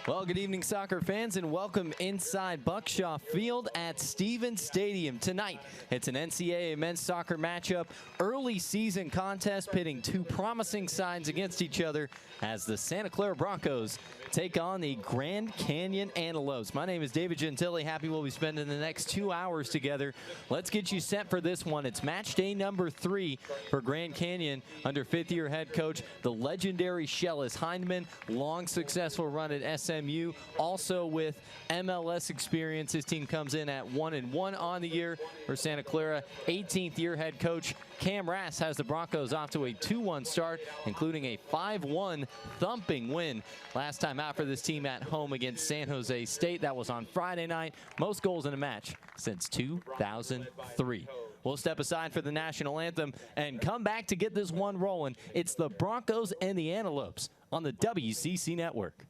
Well, good evening, soccer fans, and welcome inside Buckshaw Field at Stevens Stadium. Tonight, it's an NCAA men's soccer matchup, early season contest pitting two promising sides against each other as the Santa Clara Broncos take on the Grand Canyon Antelopes. My name is David Gentili. Happy we'll be spending the next 2 hours together. Let's get you set for this one. It's match day number 3 for Grand Canyon under fifth-year head coach, the legendary Shellis Hindman. Long successful run at SMU, also with MLS experience. His team comes in at 1-1 on the year. For Santa Clara, 18th year head coach Cam Rass has the Broncos off to a 2-1 start, including a 5-1 thumping win last time out for this team at home against San Jose State. That was on Friday night. Most goals in a match since 2003. We'll step aside for the national anthem and come back to get this one rolling. It's the Broncos and the Antelopes on the WCC Network.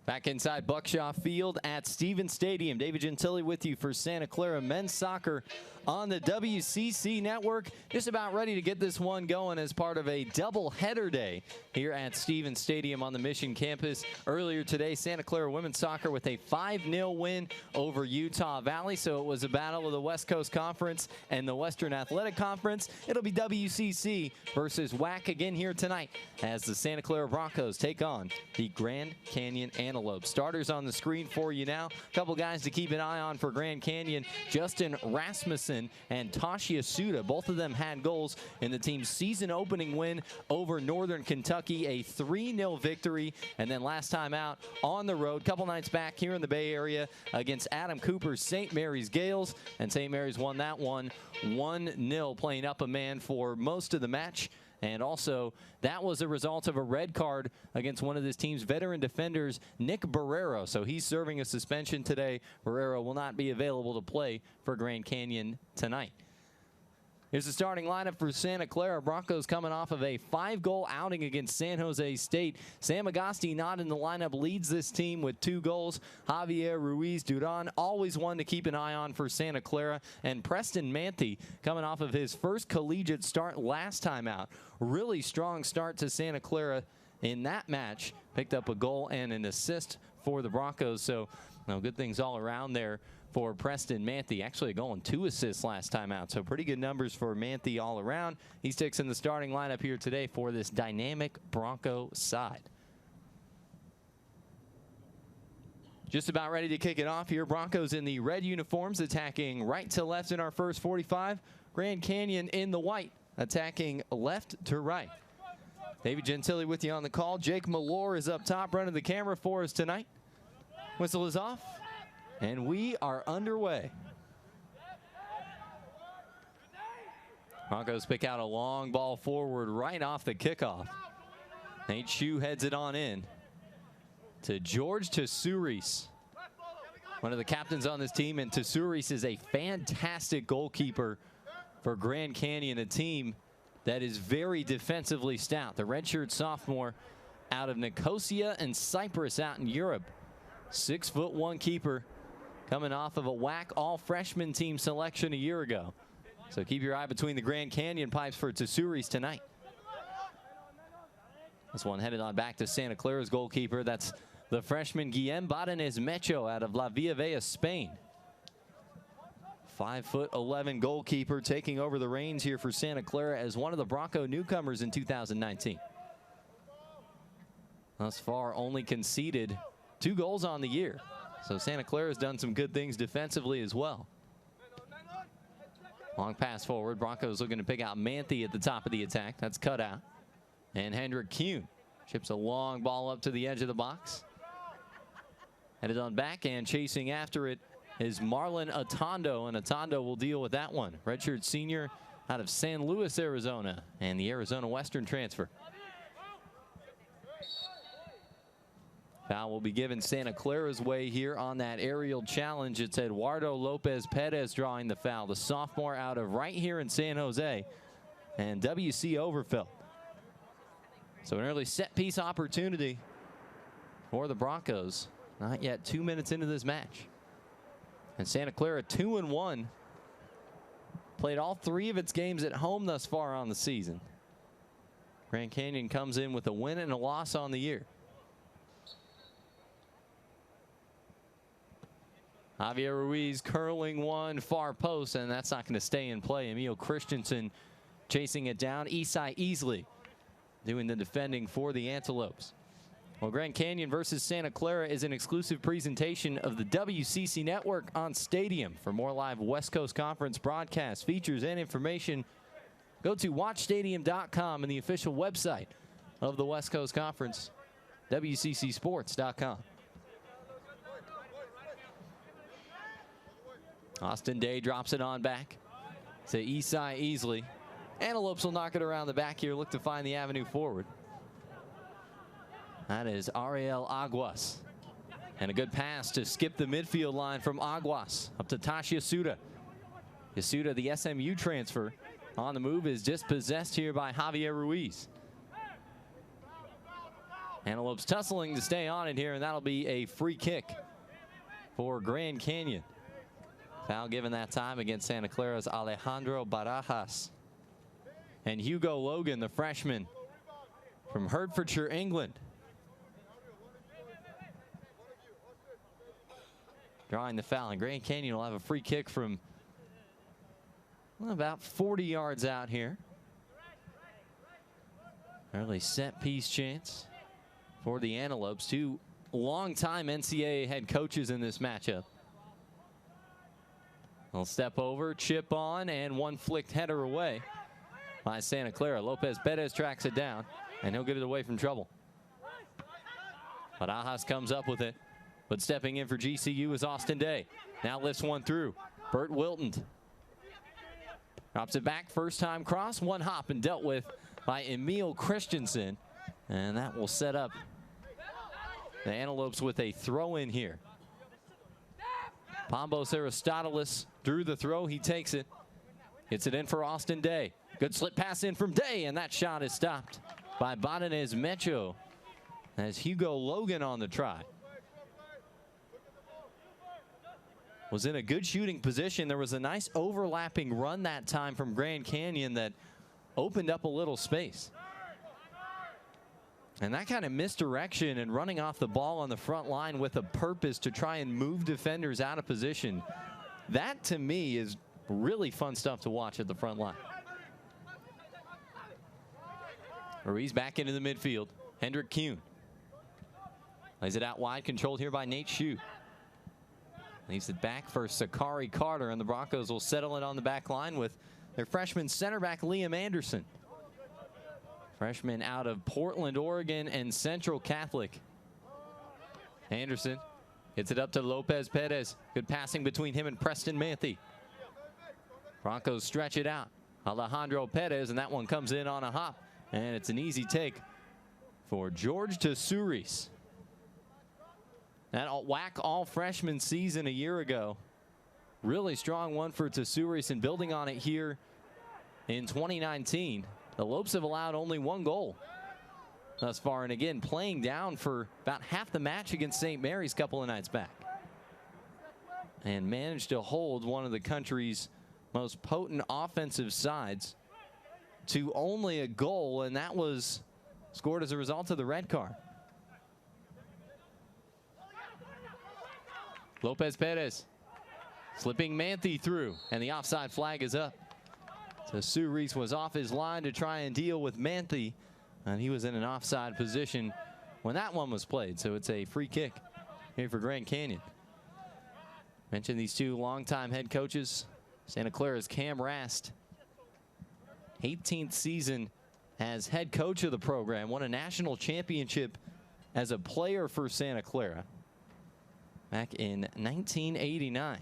Back inside Buckshaw Field at Stevens Stadium. David Gentili with you for Santa Clara men's soccer on the WCC Network. Just about ready to get this one going as part of a double-header day here at Stevens Stadium on the Mission campus. Earlier today, Santa Clara women's soccer with a 5-0 win over Utah Valley. So it was a battle of the West Coast Conference and the Western Athletic Conference. It'll be WCC versus WAC again here tonight as the Santa Clara Broncos take on the Grand Canyon Antelopes. Starters on the screen for you now. A couple guys to keep an eye on for Grand Canyon. Justin Rasmussen and Tasha Suda. Both of them had goals in the team's season opening win over Northern Kentucky, a 3-0 victory. And then last time out on the road, couple nights back here in the Bay Area against Adam Cooper's St. Mary's Gales. And St. Mary's won that one 1-0, playing up a man for most of the match. And also, that was a result of a red card against one of this team's veteran defenders, Nick Barrero. So he's serving a suspension today. Barrero will not be available to play for Grand Canyon tonight. Here's the starting lineup for Santa Clara. Broncos coming off of a 5-goal outing against San Jose State. Sam Agasti not in the lineup, leads this team with 2 goals. Javier Ruiz Duran, always one to keep an eye on for Santa Clara. And Preston Manthe coming off of his first collegiate start last time out. Really strong start to Santa Clara in that match. Picked up a goal and an assist for the Broncos. So, good things all around there for Preston Manthe. Actually a goal and 2 assists last time out. So pretty good numbers for Manthe all around. He sticks in the starting lineup here today for this dynamic Bronco side. Just about ready to kick it off here. Broncos in the red uniforms attacking right to left in our first 45. Grand Canyon in the white attacking left to right. David Gentili with you on the call. Jake Malore is up top running the camera for us tonight. Whistle is off, and we are underway. Broncos pick out a long ball forward right off the kickoff. Nate Shue heads it on in to George Tesouris, one of the captains on this team, and Tesouris is a fantastic goalkeeper for Grand Canyon, a team that is very defensively stout. The redshirt sophomore out of Nicosia and Cyprus out in Europe. 6'1" keeper coming off of a WAC all-freshman team selection a year ago. So keep your eye between the Grand Canyon pipes for Tsuris tonight. This one headed on back to Santa Clara's goalkeeper. That's the freshman Guillem Badanez Mecho out of La Villavella, Spain. 5'11" goalkeeper taking over the reins here for Santa Clara as one of the Bronco newcomers in 2019. Thus far only conceded 2 goals on the year. So Santa Clara has done some good things defensively as well. Long pass forward. Broncos looking to pick out Manthe at the top of the attack. That's cut out. And Hendrik Kuhn chips a long ball up to the edge of the box. Headed on back and chasing after it is Marlon Atondo, and Atondo will deal with that one. Redshirt senior out of San Luis, Arizona, and the Arizona Western transfer. Foul will be given Santa Clara's way here on that aerial challenge. It's Eduardo Lopez Perez drawing the foul, the sophomore out of right here in San Jose, and WC Overfill. So an early set piece opportunity for the Broncos. Not yet 2 minutes into this match. And Santa Clara 2-1. Played all 3 of its games at home thus far on the season. Grand Canyon comes in with a win and a loss on the year. Javier Ruiz curling one far post, and that's not going to stay in play. Emil Christensen chasing it down. Isai Easley doing the defending for the Antelopes. Well, Grand Canyon versus Santa Clara is an exclusive presentation of the WCC Network on Stadium. For more live West Coast Conference broadcasts, features, and information, go to watchstadium.com and the official website of the West Coast Conference, WCCsports.com. Austin Day drops it on back to Isai Easley. Antelopes will knock it around the back here, look to find the avenue forward. That is Ariel Aguas. And a good pass to skip the midfield line from Aguas up to Tash Yasuda. Yasuda, the SMU transfer, on the move, is dispossessed here by Javier Ruiz. Antelopes tussling to stay on it here, and that'll be a free kick for Grand Canyon. Foul given that time against Santa Clara's Alejandro Barajas. And Hugo Logan, the freshman from Hertfordshire, England, drawing the foul. And Grand Canyon will have a free kick from about 40 yards out here. Early set piece chance for the Antelopes. 2 longtime NCAA head coaches in this matchup. They'll step over, chip on, and one flicked header away by Santa Clara. Lopez Perez tracks it down, and he'll get it away from trouble. Barajas comes up with it, but stepping in for GCU is Austin Day. Now lifts one through. Bert Wilton drops it back, first time cross, one hop, and dealt with by Emil Christensen. And that will set up the Antelopes with a throw in here. Pombos Aristoteles drew the throw. He takes it. Hits it in for Austin Day. Good slip pass in from Day, and that shot is stopped by Badanez Mecho as Hugo Logan on the try. Was in a good shooting position. There was a nice overlapping run that time from Grand Canyon that opened up a little space. And that kind of misdirection and running off the ball on the front line with a purpose to try and move defenders out of position, that to me is really fun stuff to watch at the front line. Ruiz back into the midfield. Hendrik Kuhn lays it out wide, controlled here by Nate Shue. Leaves it back for Sakari Carter, and the Broncos will settle it on the back line with their freshman center back Liam Anderson. Freshman out of Portland, Oregon, and Central Catholic. Anderson gets it up to Lopez Perez. Good passing between him and Preston Manthe. Broncos stretch it out. Alejandro Perez, and that one comes in on a hop. And it's an easy take for George Tsuris. That WAC all-freshman season a year ago. Really strong one for Tsuris, and building on it here in 2019. The Lopes have allowed only 1 goal thus far, and again playing down for about half the match against St. Mary's a couple of nights back, and managed to hold one of the country's most potent offensive sides to only a goal, and that was scored as a result of the red card. Lopez Perez slipping Manthe through, and the offside flag is up. So Sue Reese was off his line to try and deal with Manthe, and he was in an offside position when that one was played. So it's a free kick here for Grand Canyon. Mentioned these two longtime head coaches. Santa Clara's Cam Rast, 18th season as head coach of the program, won a national championship as a player for Santa Clara back in 1989.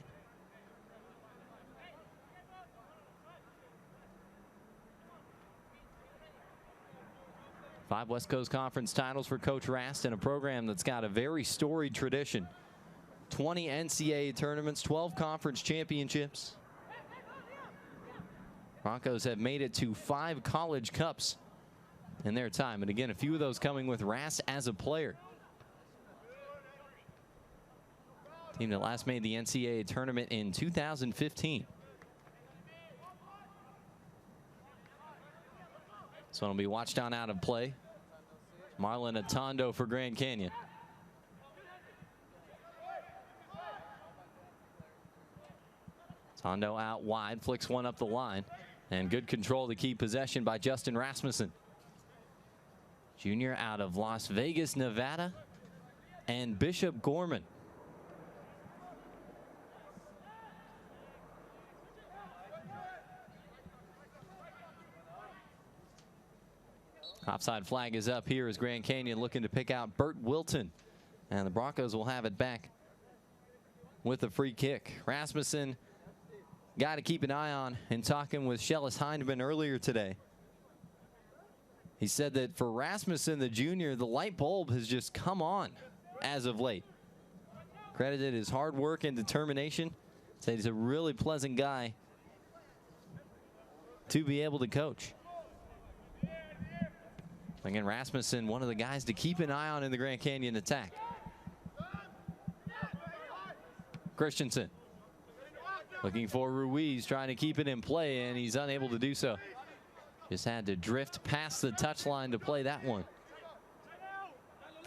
Five West Coast Conference titles for Coach Rast, in a program that's got a very storied tradition. 20 NCAA tournaments, 12 conference championships. Broncos have made it to 5 college cups in their time, and again, a few of those coming with Rast as a player. Team that last made the NCAA tournament in 2015. This one will be watched on out of play. Marlon Atondo for Grand Canyon. Tondo out wide, flicks one up the line, and good control to keep possession by Justin Rasmussen. Junior out of Las Vegas, Nevada, and Bishop Gorman. Offside flag is up here as Grand Canyon looking to pick out Bert Wilton, and the Broncos will have it back with a free kick. Rasmussen, got to keep an eye on, and talking with Shellis Hindman earlier today. He said that for Rasmussen, the junior, the light bulb has just come on as of late. Credited his hard work and determination. Said he's a really pleasant guy to be able to coach. Again, Rasmussen, one of the guys to keep an eye on in the Grand Canyon attack. Christensen looking for Ruiz, trying to keep it in play, and he's unable to do so. Just had to drift past the touchline to play that one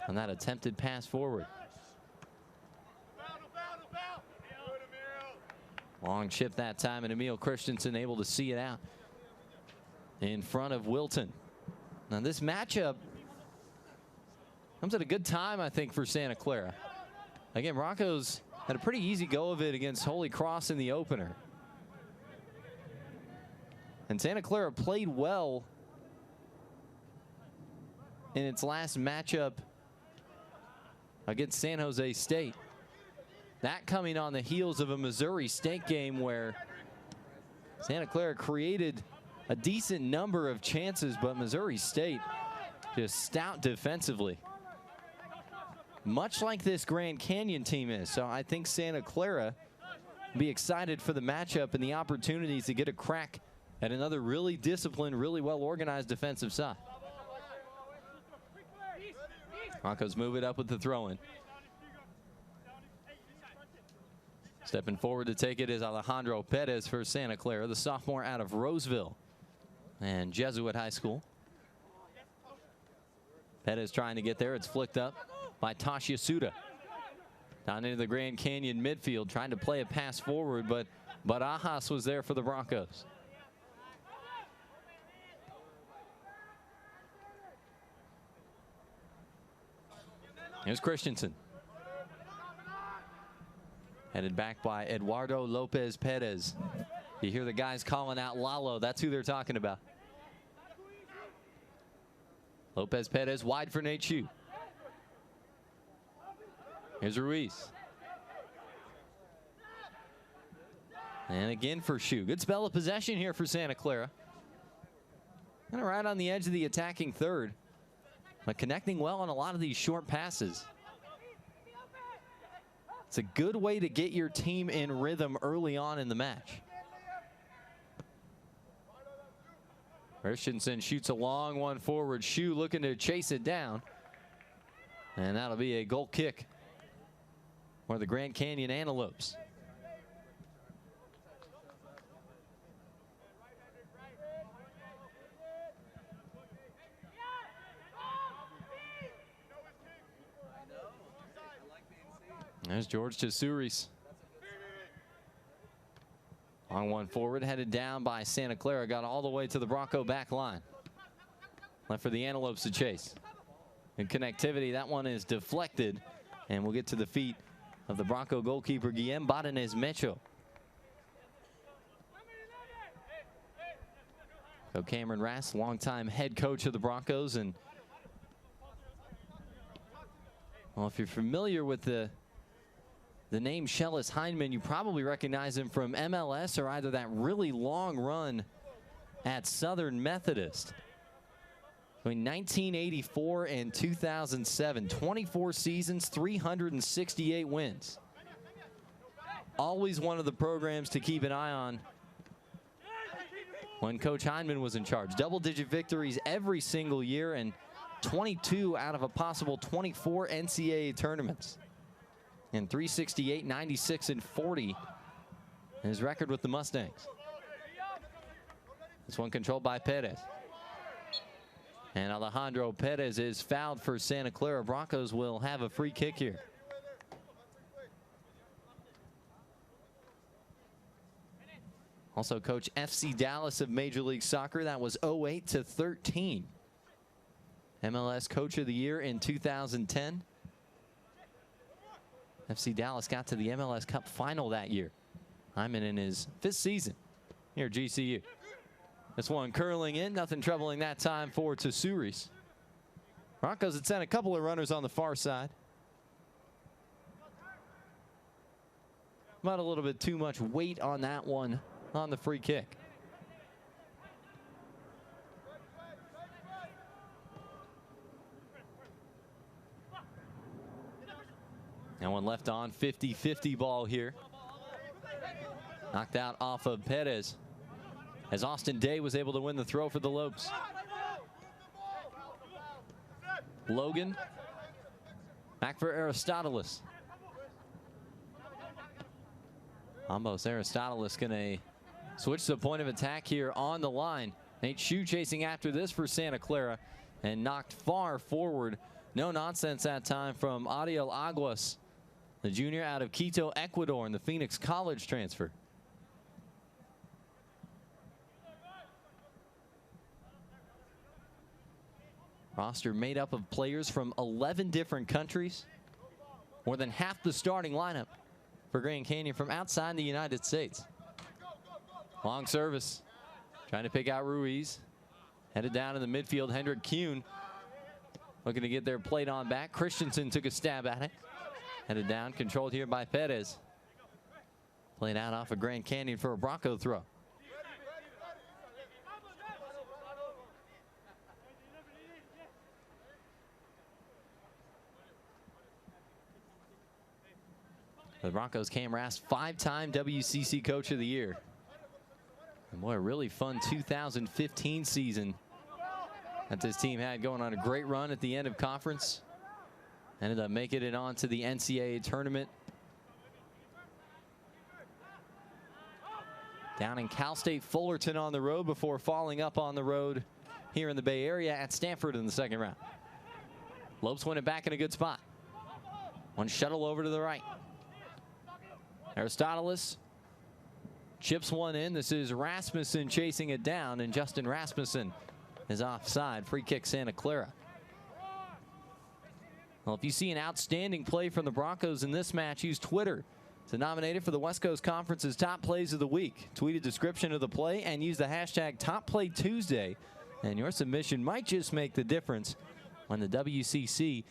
on that attempted pass forward. Long chip that time, and Emil Christensen able to see it out in front of Wilton. Now this matchup comes at a good time, I think, for Santa Clara. Again, Broncos had a pretty easy go of it against Holy Cross in the opener. And Santa Clara played well in its last matchup against San Jose State. That coming on the heels of a Missouri State game where Santa Clara created a decent number of chances, but Missouri State just stout defensively, much like this Grand Canyon team is. So I think Santa Clara will be excited for the matchup and the opportunities to get a crack at another really disciplined, really well-organized defensive side. Broncos move it up with the throw-in. Stepping forward to take it is Alejandro Perez for Santa Clara, the sophomore out of Roseville and Jesuit High School. Perez trying to get there. It's flicked up by Tosh Yasuda. Down into the Grand Canyon midfield, trying to play a pass forward, but Barajas was there for the Broncos. Here's Christensen. Headed back by Eduardo Lopez Perez. You hear the guys calling out Lalo. That's who they're talking about. Lopez Perez wide for Nate Shue. Here's Ruiz. And again for Shue. Good spell of possession here for Santa Clara. Kind of right on the edge of the attacking third, but connecting well on a lot of these short passes. It's a good way to get your team in rhythm early on in the match. Christensen shoots a long one forward. Shu looking to chase it down. And that'll be a goal kick for the Grand Canyon Antelopes. There's George Tesouris. On one forward, headed down by Santa Clara, got all the way to the Bronco back line. Left for the Antelopes to chase. In connectivity, that one is deflected, and we'll get to the feet of the Bronco goalkeeper, Guillem Badenez Mecho. So Cameron Rass, longtime head coach of the Broncos, and well, if you're familiar with the name Shellis Heineman, you probably recognize him from MLS or either that really long run at Southern Methodist. Between 1984 and 2007, 24 seasons, 368 wins. Always one of the programs to keep an eye on when Coach Heineman was in charge. Double-digit victories every single year and 22 out of a possible 24 NCAA tournaments. And 368, 96, and 40 his record with the Mustangs. This one controlled by Perez. And Alejandro Perez is fouled for Santa Clara. Broncos will have a free kick here. Also coach FC Dallas of Major League Soccer. That was 08 to 13. MLS Coach of the Year in 2010. FC Dallas got to the MLS Cup final that year. Hyman in his 5th season here at GCU. This one curling in, nothing troubling that time for Tesouris. Broncos had sent a couple of runners on the far side. About a little bit too much weight on that one on the free kick. And one left on, 50-50 ball here. Knocked out off of Perez as Austin Day was able to win the throw for the Lopes. Logan back for Aristoteles. Ambos Aristoteles gonna switch to the point of attack here on the line. Nate Shu chasing after this for Santa Clara and knocked far forward. No nonsense that time from Ariel Aguas, the junior out of Quito, Ecuador, in the Phoenix College transfer. Roster made up of players from 11 different countries. More than half the starting lineup for Grand Canyon from outside the United States. Long service. Trying to pick out Ruiz. Headed down in the midfield, Hendrik Kuhn looking to get their plate on back. Christensen took a stab at it. Headed down, controlled here by Perez. Played out off of Grand Canyon for a Bronco throw. The Broncos, Cam Rass, 5-time WCC Coach of the Year. And boy, a really fun 2015 season that this team had, going on a great run at the end of conference. Ended up making it on to the NCAA tournament. Down in Cal State Fullerton on the road before falling up on the road here in the Bay Area at Stanford in the second round. Lopes win it back in a good spot. One shuttle over to the right. Aristoteles chips one in. This is Rasmussen chasing it down, and Justin Rasmussen is offside. Free kick Santa Clara. Well, if you see an outstanding play from the Broncos in this match, use Twitter to nominate it for the West Coast Conference's Top Plays of the Week. Tweet a description of the play and use the hashtag TopPlayTuesday, and your submission might just make the difference when the WCC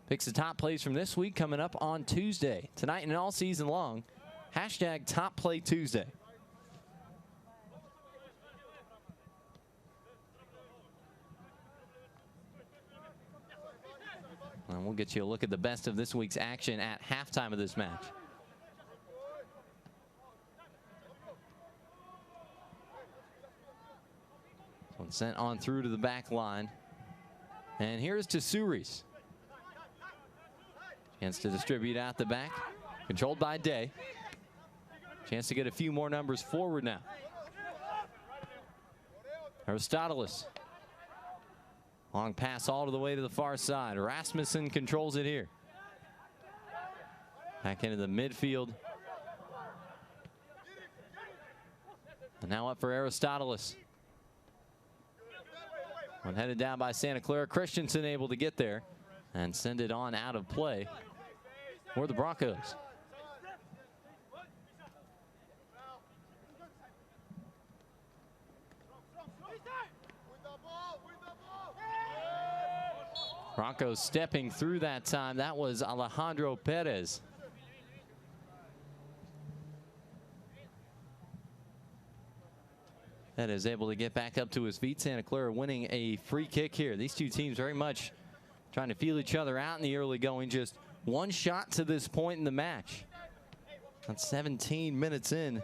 picks the top plays from this week coming up on Tuesday. Tonight and all season long, hashtag TopPlayTuesday. And we'll get you a look at the best of this week's action at halftime of this match. Sent on through to the back line. And here's to Suris. Chance to distribute out the back. Controlled by Day. Chance to get a few more numbers forward now. Aristoteles. Long pass all the way to the far side. Rasmussen controls it here. Back into the midfield. And now up for Aristoteles. One headed down by Santa Clara. Christensen able to get there and send it on out of play for the Broncos. Broncos stepping through that time. That was Alejandro Perez. That is able to get back up to his feet. Santa Clara winning a free kick here. These two teams very much trying to feel each other out in the early going. Just one shot to this point in the match. That's 17 minutes in.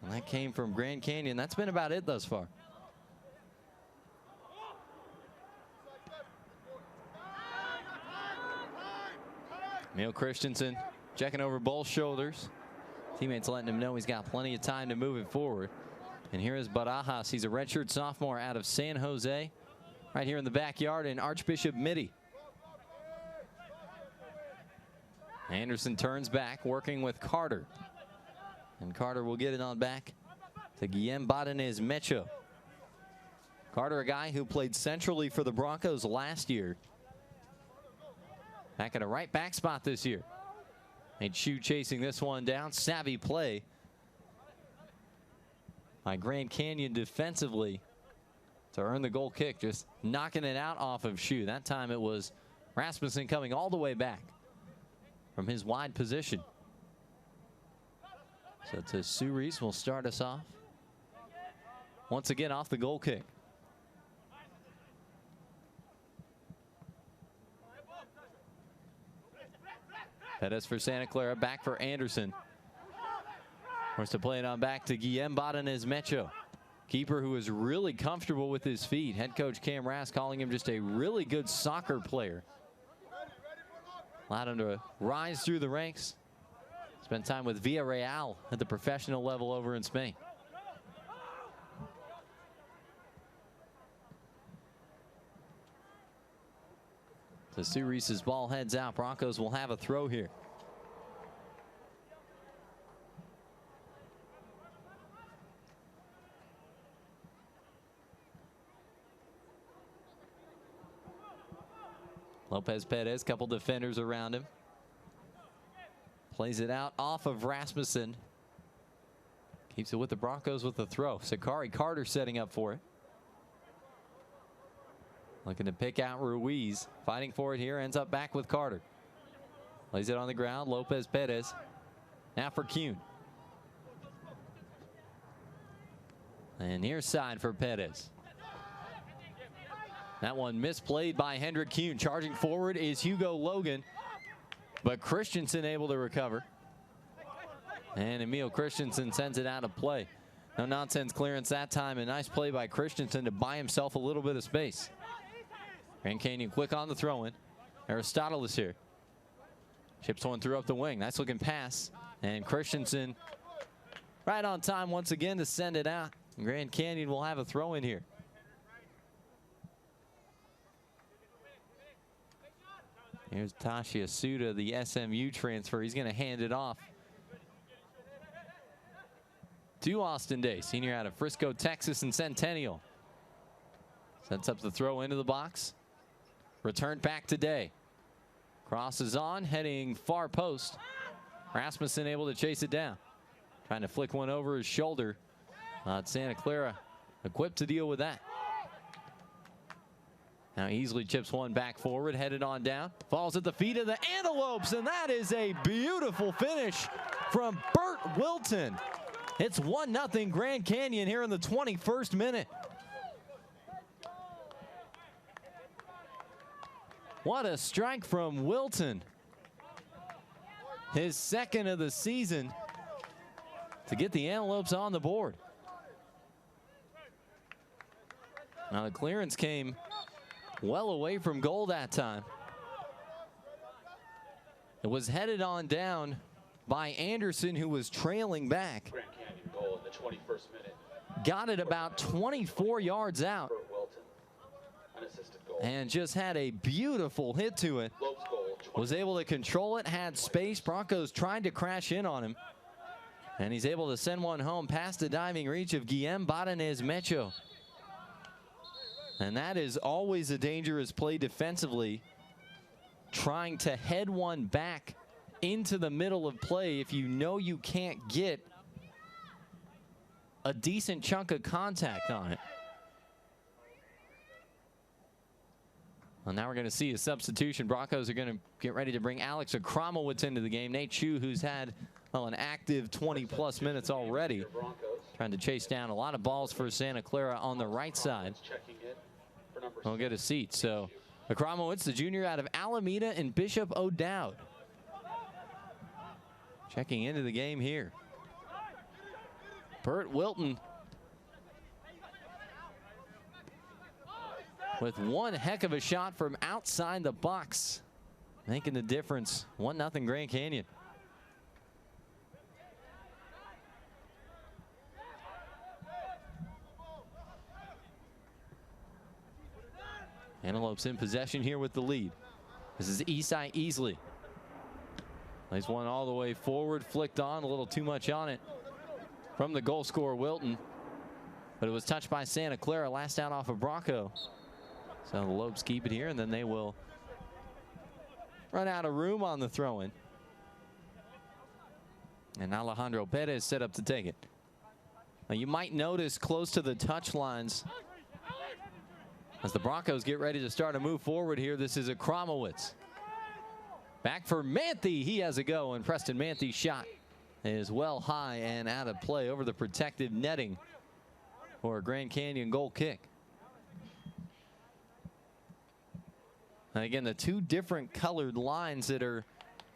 And that came from Grand Canyon. That's been about it thus far. Emil Christensen checking over both shoulders. Teammates letting him know he's got plenty of time to move it forward. And here is Barajas. He's a redshirt sophomore out of San Jose. Right here in the backyard in Archbishop Mitty. Anderson turns back, working with Carter. And Carter will get it on back to Guillem Badenez Mecho. Carter, a guy who played centrally for the Broncos last year. Back at a right back spot this year. And Chu chasing this one down. Savvy play by Grand Canyon defensively to earn the goal kick. Just knocking it out off of Chu. That time it was Rasmussen coming all the way back from his wide position. So Suris will start us off. Once again off the goal kick. Pettis for Santa Clara, back for Anderson. Wants to play it on back to Guillem Badenez Mecho. Keeper who is really comfortable with his feet. Head coach Cam Rass calling him just a really good soccer player. Allowed him to rise through the ranks. Spent time with Villarreal at the professional level over in Spain. So Suris's ball heads out. Broncos will have a throw here. Lopez Perez, couple defenders around him. Plays it out off of Rasmussen. Keeps it with the Broncos with the throw. Sakari Carter setting up for it. Looking to pick out Ruiz. Fighting for it here. Ends up back with Carter. Lays it on the ground. Lopez Perez. Now for Kuhn. And near side for Perez. That one misplayed by Hendrik Kuhn. Charging forward is Hugo Logan. But Christensen able to recover. And Emil Christensen sends it out of play. No nonsense clearance that time. A nice play by Christensen to buy himself a little bit of space. Grand Canyon quick on the throw-in. Aristoteles here. Chips one through up the wing. Nice looking pass. And Christensen right on time once again to send it out. Grand Canyon will have a throw-in here. Here's Tashi Asuda, the SMU transfer. He's going to hand it off to Austin Day, senior out of Frisco, Texas, and Centennial. Sets up the throw into the box. Returned back to Day. Crosses on, heading far post. Rasmussen able to chase it down. Trying to flick one over his shoulder. Santa Clara equipped to deal with that. Now easily chips one back forward, headed on down. Falls at the feet of the Antelopes, and that is a beautiful finish from Bert Wilton. It's 1-0 Grand Canyon here in the 21st minute. What a strike from Wilton. His second of the season to get the Antelopes on the board. Now the clearance came well away from goal that time. It was headed on down by Anderson, who was trailing back. Grand Canyon goal in the 21st minute. Got it about 24 yards out. And just had a beautiful hit to it. Was able to control it, had space. Broncos tried to crash in on him. And he's able to send one home past the diving reach of Guillem Badanez-Mecho. And that is always a dangerous play defensively. Trying to head one back into the middle of play if you know you can't get a decent chunk of contact on it. Well, now we're going to see a substitution. Broncos are going to get ready to bring Alex Akramowitz into the game. Nate Chu, who's had, well, an active 20-plus minutes already, trying to chase down a lot of balls for Santa Clara on the right side. We'll get a seat. So Akramowitz, the junior out of Alameda and Bishop O'Dowd, checking into the game here. Burt Wilton with one heck of a shot from outside the box, making the difference. 1-0 Grand Canyon. Antelopes in possession here with the lead. This is Isai Easley. Plays one all the way forward, flicked on, a little too much on it from the goal scorer Wilton. But it was touched by Santa Clara, last out off of Bronco. So the Lopes keep it here, and then they will run out of room on the throw-in. And Alejandro Perez set up to take it. Now you might notice close to the touch lines, as the Broncos get ready to start a move forward here, this is Akramowitz. Back for Manthe. He has a go, and Preston Manthe's shot is well high and out of play over the protective netting for a Grand Canyon goal kick. And again, the two different colored lines that are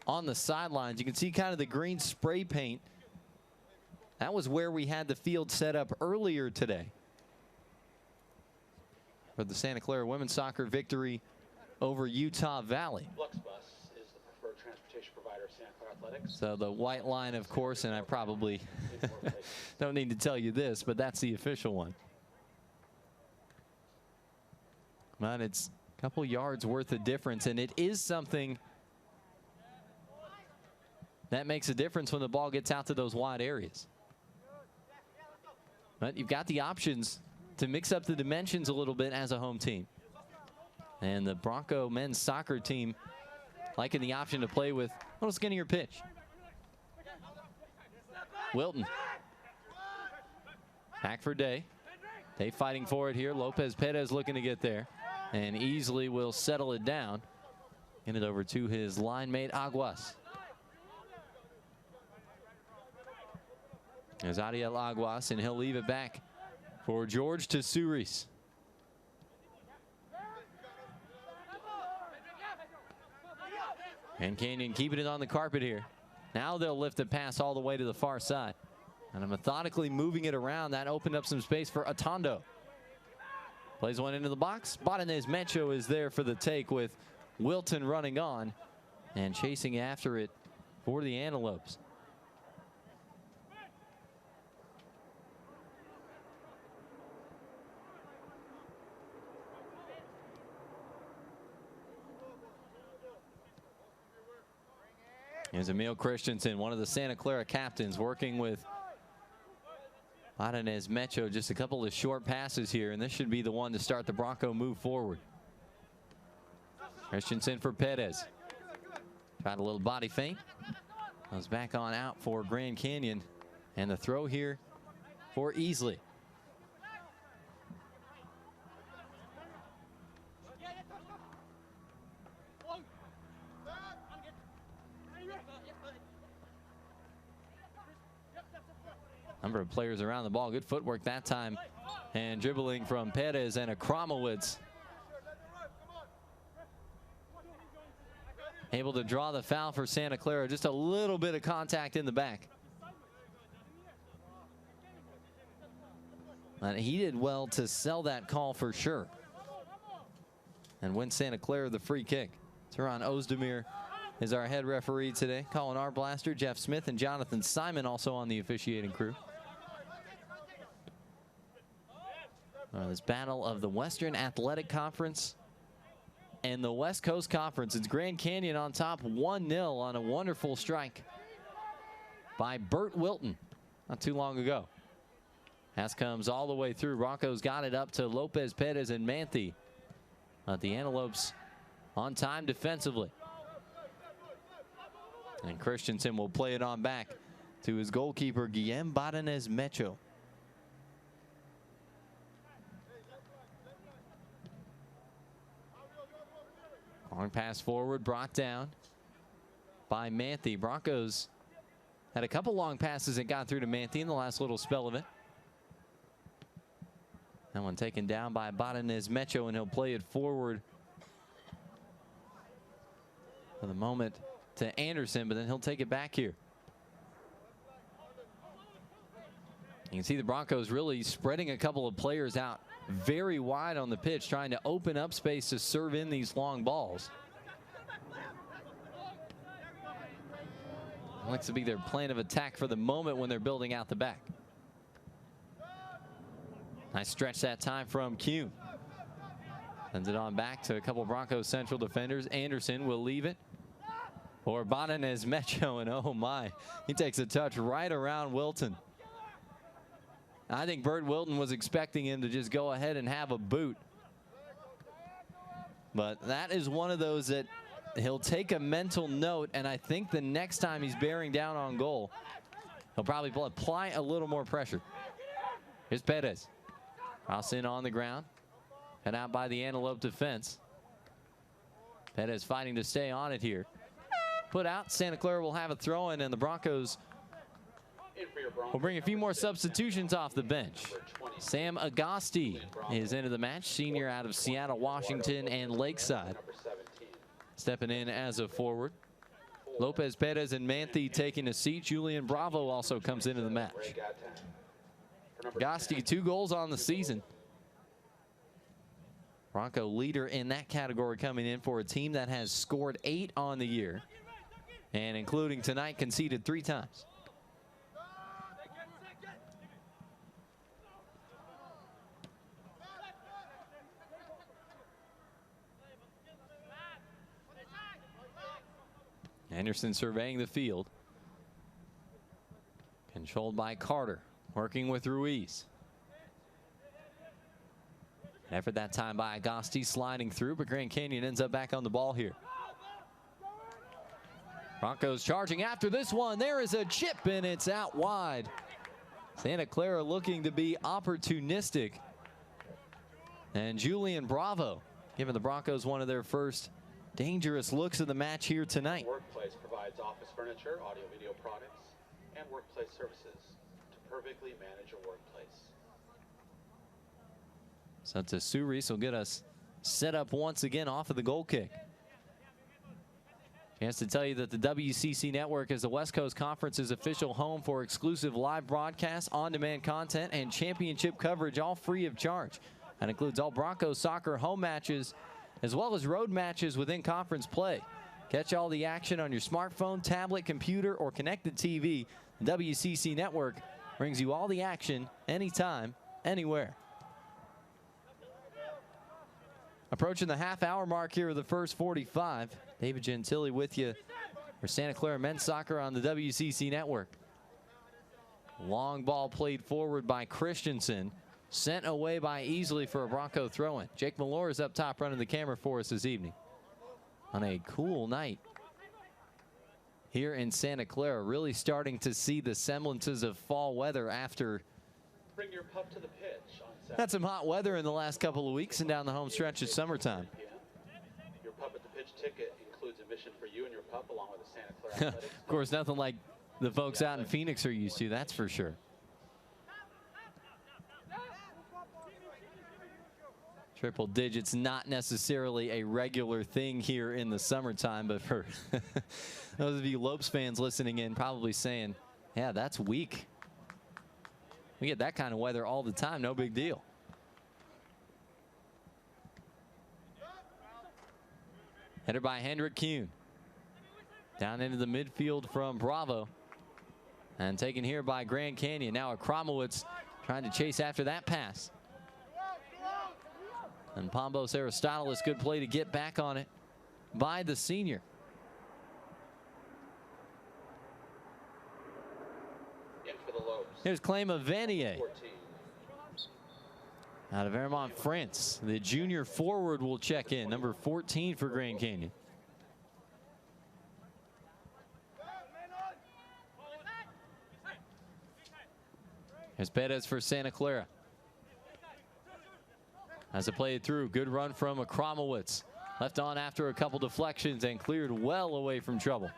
on the sidelines, you can see kind of the green spray paint. That was where we had the field set up earlier today for the Santa Clara women's soccer victory over Utah Valley. Fluxbus is the preferred transportation provider of Santa Clara Athletics. So the white line, of course, and I probably don't need to tell you this, but that's the official one. But it's a couple yards worth of difference, and it is something that makes a difference when the ball gets out to those wide areas. But you've got the options to mix up the dimensions a little bit as a home team. And the Bronco men's soccer team liking the option to play with a little skinnier pitch. Wilton. Back for Day. Day fighting for it here. Lopez Perez looking to get there. And easily will settle it down. Get it over to his line mate, Aguas. There's Ariel Aguas, and he'll leave it back for George Tesouris. And Canyon keeping it on the carpet here. Now they'll lift the pass all the way to the far side. And methodically moving it around, that opened up some space for Atondo. Plays one into the box. Badanez-Mecho is there for the take with Wilton running on and chasing after it for the Antelopes. Here's Emil Christensen, one of the Santa Clara captains, working with Badanez-Mecho. Just a couple of short passes here, and this should be the one to start the Bronco move forward. Christensen for Perez. Tried a little body feint. Goes back on out for Grand Canyon. And the throw here for Easley. Number of players around the ball. Good footwork that time. And dribbling from Perez and Akramowitz. Able to draw the foul for Santa Clara. Just a little bit of contact in the back. He did well to sell that call for sure and win Santa Clara the free kick. Turan Ozdemir is our head referee today. Calling our blaster, Jeff Smith and Jonathan Simon also on the officiating crew. This battle of the Western Athletic Conference and the West Coast Conference. It's Grand Canyon on top 1-0 on a wonderful strike by Bert Wilton not too long ago. Pass comes all the way through. Broncos got it up to Lopez, Perez, and Manthe. The Antelopes on time defensively. And Christensen will play it on back to his goalkeeper, Guillem Badanez Mecho. Long pass forward, brought down by Manthe. Broncos had a couple long passes that got through to Manthe in the last little spell of it. That one taken down by Badanez Mecho, and he'll play it forward for the moment to Anderson, but then he'll take it back here. You can see the Broncos really spreading a couple of players out very wide on the pitch, trying to open up space to serve in these long balls. It looks to be their plan of attack for the moment when they're building out the back. Nice stretch that time from Kuhn. Sends it on back to a couple Broncos central defenders. Anderson will leave it for Badanez Mecho, and oh my, he takes a touch right around Wilton. I think Bert Wilton was expecting him to just go ahead and have a boot. But that is one of those that he'll take a mental note, and I think the next time he's bearing down on goal, he'll probably apply a little more pressure. Here's Perez. Cross in on the ground. And out by the Antelope defense. Perez fighting to stay on it here. Put out. Santa Clara will have a throw in, and the Broncos will bring a few more substitutions off the bench. Sam Agosti is into the match, senior out of Seattle, Washington, and Lakeside. Stepping in as a forward. Lopez, Perez, and Manthe taking a seat. Julian Bravo also comes into the match. Agosti, 2 goals on the season. Bronco leader in that category coming in for a team that has scored 8 on the year. And including tonight, conceded 3 times. Anderson surveying the field. Controlled by Carter. Working with Ruiz. Effort that time by Agosti, sliding through, but Grand Canyon ends up back on the ball here. Broncos charging after this one. There is a chip, and it's out wide. Santa Clara looking to be opportunistic. And Julian Bravo giving the Broncos one of their first dangerous looks of the match here tonight. Workplace provides office furniture, audio video products, and workplace services to perfectly manage your workplace. So Tsuris will get us set up once again off of the goal kick. Chance to tell you that the WCC Network is the West Coast Conference's official home for exclusive live broadcasts, on-demand content, and championship coverage, all free of charge. That includes all Broncos soccer home matches, as well as road matches within conference play. Catch all the action on your smartphone, tablet, computer, or connected TV. The WCC Network brings you all the action, anytime, anywhere. Approaching the half-hour mark here of the first 45. David Gentili with you for Santa Clara men's soccer on the WCC Network. Long ball played forward by Christensen. Sent away by Easley for a Bronco throw-in. Jake Malore is up top running the camera for us this evening. On a cool night here in Santa Clara. Really starting to see the semblances of fall weather after Bring your pup to the pitch on Saturday. had some hot weather in the last couple of weeks, and down the home stretch it's summertime. Your pup at the pitch ticket includes admission for you and your pup along with the Santa Clara Athletics. Of course, nothing like the folks out in Phoenix are used to, that's for sure. Triple digits, not necessarily a regular thing here in the summertime, but for those of you Lopes fans listening in, probably saying, yeah, that's weak. We get that kind of weather all the time. No big deal. Headed by Hendrik Kuhn. Down into the midfield from Bravo. And taken here by Grand Canyon. Now Akramowicz trying to chase after that pass. And Pombos Aristoteles, good play to get back on it by the senior. In for the Lopes. Here's Clément Vanier. Out of Vermont, France. The junior forward will check in. Number 14 for Grand Canyon. Here's Perez for Santa Clara. As it played through, good run from Akramowicz. Left on after a couple deflections and cleared well away from trouble.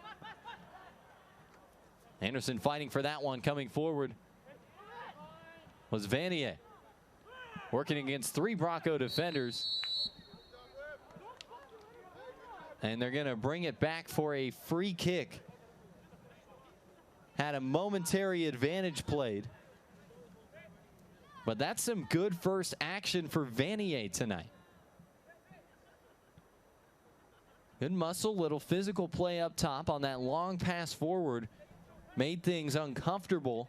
Anderson fighting for that one. Coming forward was Vanier. Working against 3 Bronco defenders. And they're going to bring it back for a free kick. Had a momentary advantage played. But that's some good first action for Vanier tonight. Good muscle, little physical play up top on that long pass forward. Made things uncomfortable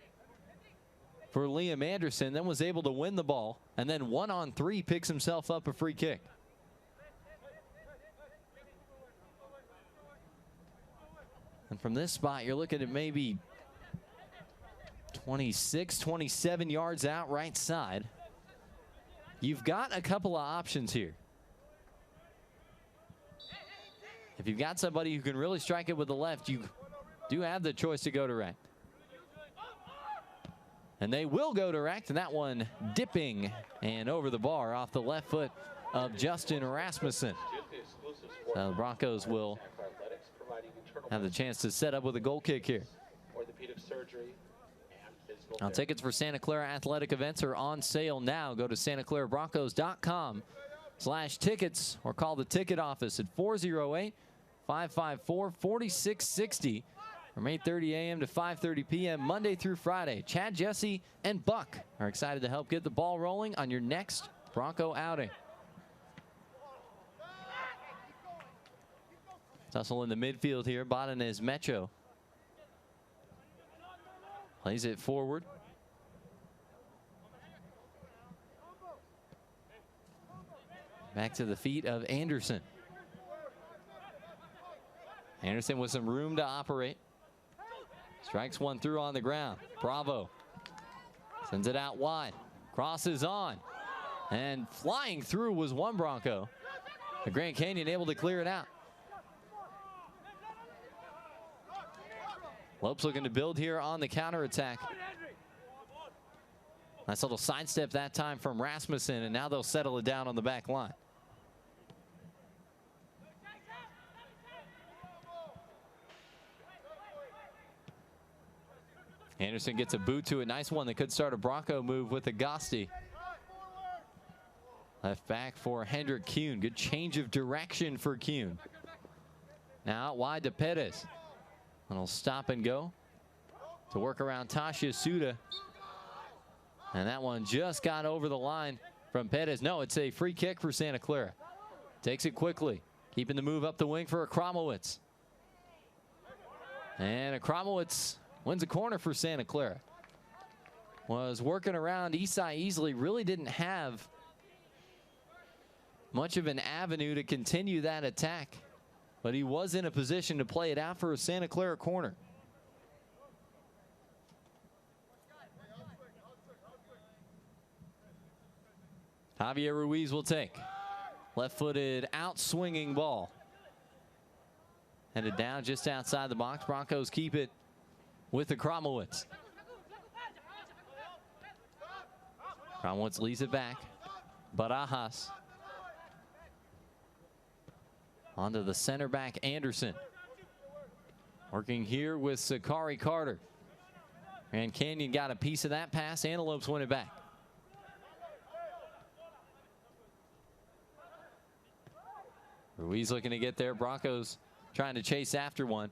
for Liam Anderson, then was able to win the ball. And then 1-on-3 picks himself up a free kick. And from this spot, you're looking at maybe 26, 27 yards out right side. You've got a couple of options here. If you've got somebody who can really strike it with the left, you do have the choice to go direct. And they will go direct, and that one dipping and over the bar off the left foot of Justin Rasmussen. So the Broncos will have the chance to set up with a goal kick here. Orthopedic surgery. Now, tickets for Santa Clara athletic events are on sale now. Go to santaclarabroncos.com/tickets or call the ticket office at 408-554-4660 from 8:30 a.m. to 5:30 p.m. Monday through Friday. Chad, Jesse, and Buck are excited to help get the ball rolling on your next Bronco outing. Tussle in the midfield here. Botanez Mecho plays it forward. Back to the feet of Anderson. Anderson with some room to operate. Strikes one through on the ground. Bravo sends it out wide. Crosses on. And flying through was one Bronco. The Grand Canyon able to clear it out. Lopes looking to build here on the counterattack. Nice little sidestep that time from Rasmussen, and now they'll settle it down on the back line. Anderson gets a boot to a nice one that could start a Bronco move with Agosti. Left back for Hendrik Kuhn. Good change of direction for Kuhn. Now out wide to Perez. Little stop and go to work around Tasha Suda. And that one just got over the line from Perez. No, it's a free kick for Santa Clara. Takes it quickly. Keeping the move up the wing for Akramowicz. And Akramowicz wins a corner for Santa Clara. Was working around Isai Easley. Really didn't have much of an avenue to continue that attack. But he was in a position to play it out for a Santa Clara corner. Javier Ruiz will take. Left-footed out-swinging ball. Headed down just outside the box. Broncos keep it with Akramowicz. Akramowicz leads it back. Barajas. Onto the center back, Anderson. Working here with Sakari Carter. Grand Canyon got a piece of that pass. Antelopes win it back. Ruiz looking to get there. Broncos trying to chase after one.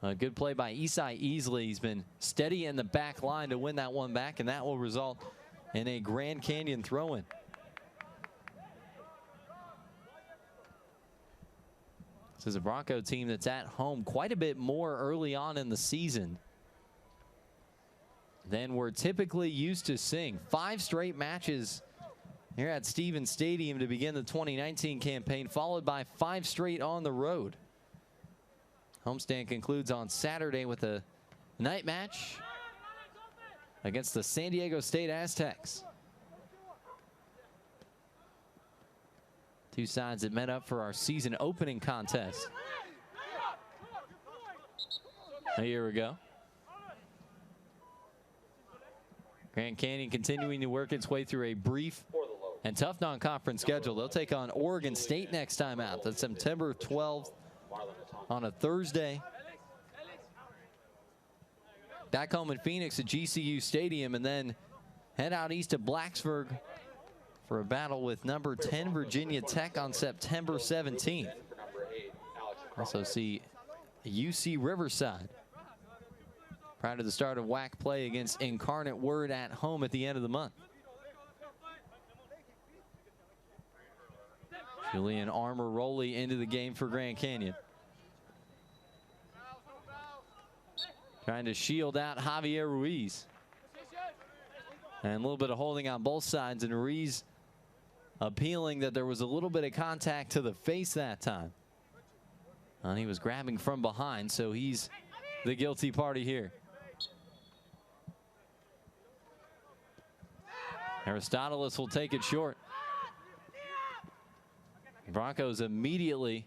A good play by Isai Easley. He's been steady in the back line to win that one back, and that will result in a Grand Canyon throw-in. This is a Bronco team that's at home quite a bit more early on in the season than we're typically used to seeing. 5 straight matches here at Stevens Stadium to begin the 2019 campaign, followed by 5 straight on the road. Homestand concludes on Saturday with a night match against the San Diego State Aztecs. Two sides that met up for our season opening contest. Here we go. Grand Canyon continuing to work its way through a brief and tough non-conference schedule. They'll take on Oregon State next time out. That's September 12th on a Thursday. Back home in Phoenix at GCU Stadium, and then head out east to Blacksburg for a battle with number 10 Virginia Tech on September 17th. Also see UC Riverside prior to the start of WAC play against Incarnate Word at home at the end of the month. Julian Armor-Rowley into the game for Grand Canyon. Trying to shield out Javier Ruiz. And a little bit of holding on both sides, and Ruiz appealing that there was a little bit of contact to the face that time. And he was grabbing from behind, so he's the guilty party here. Aristoteles will take it short. Broncos immediately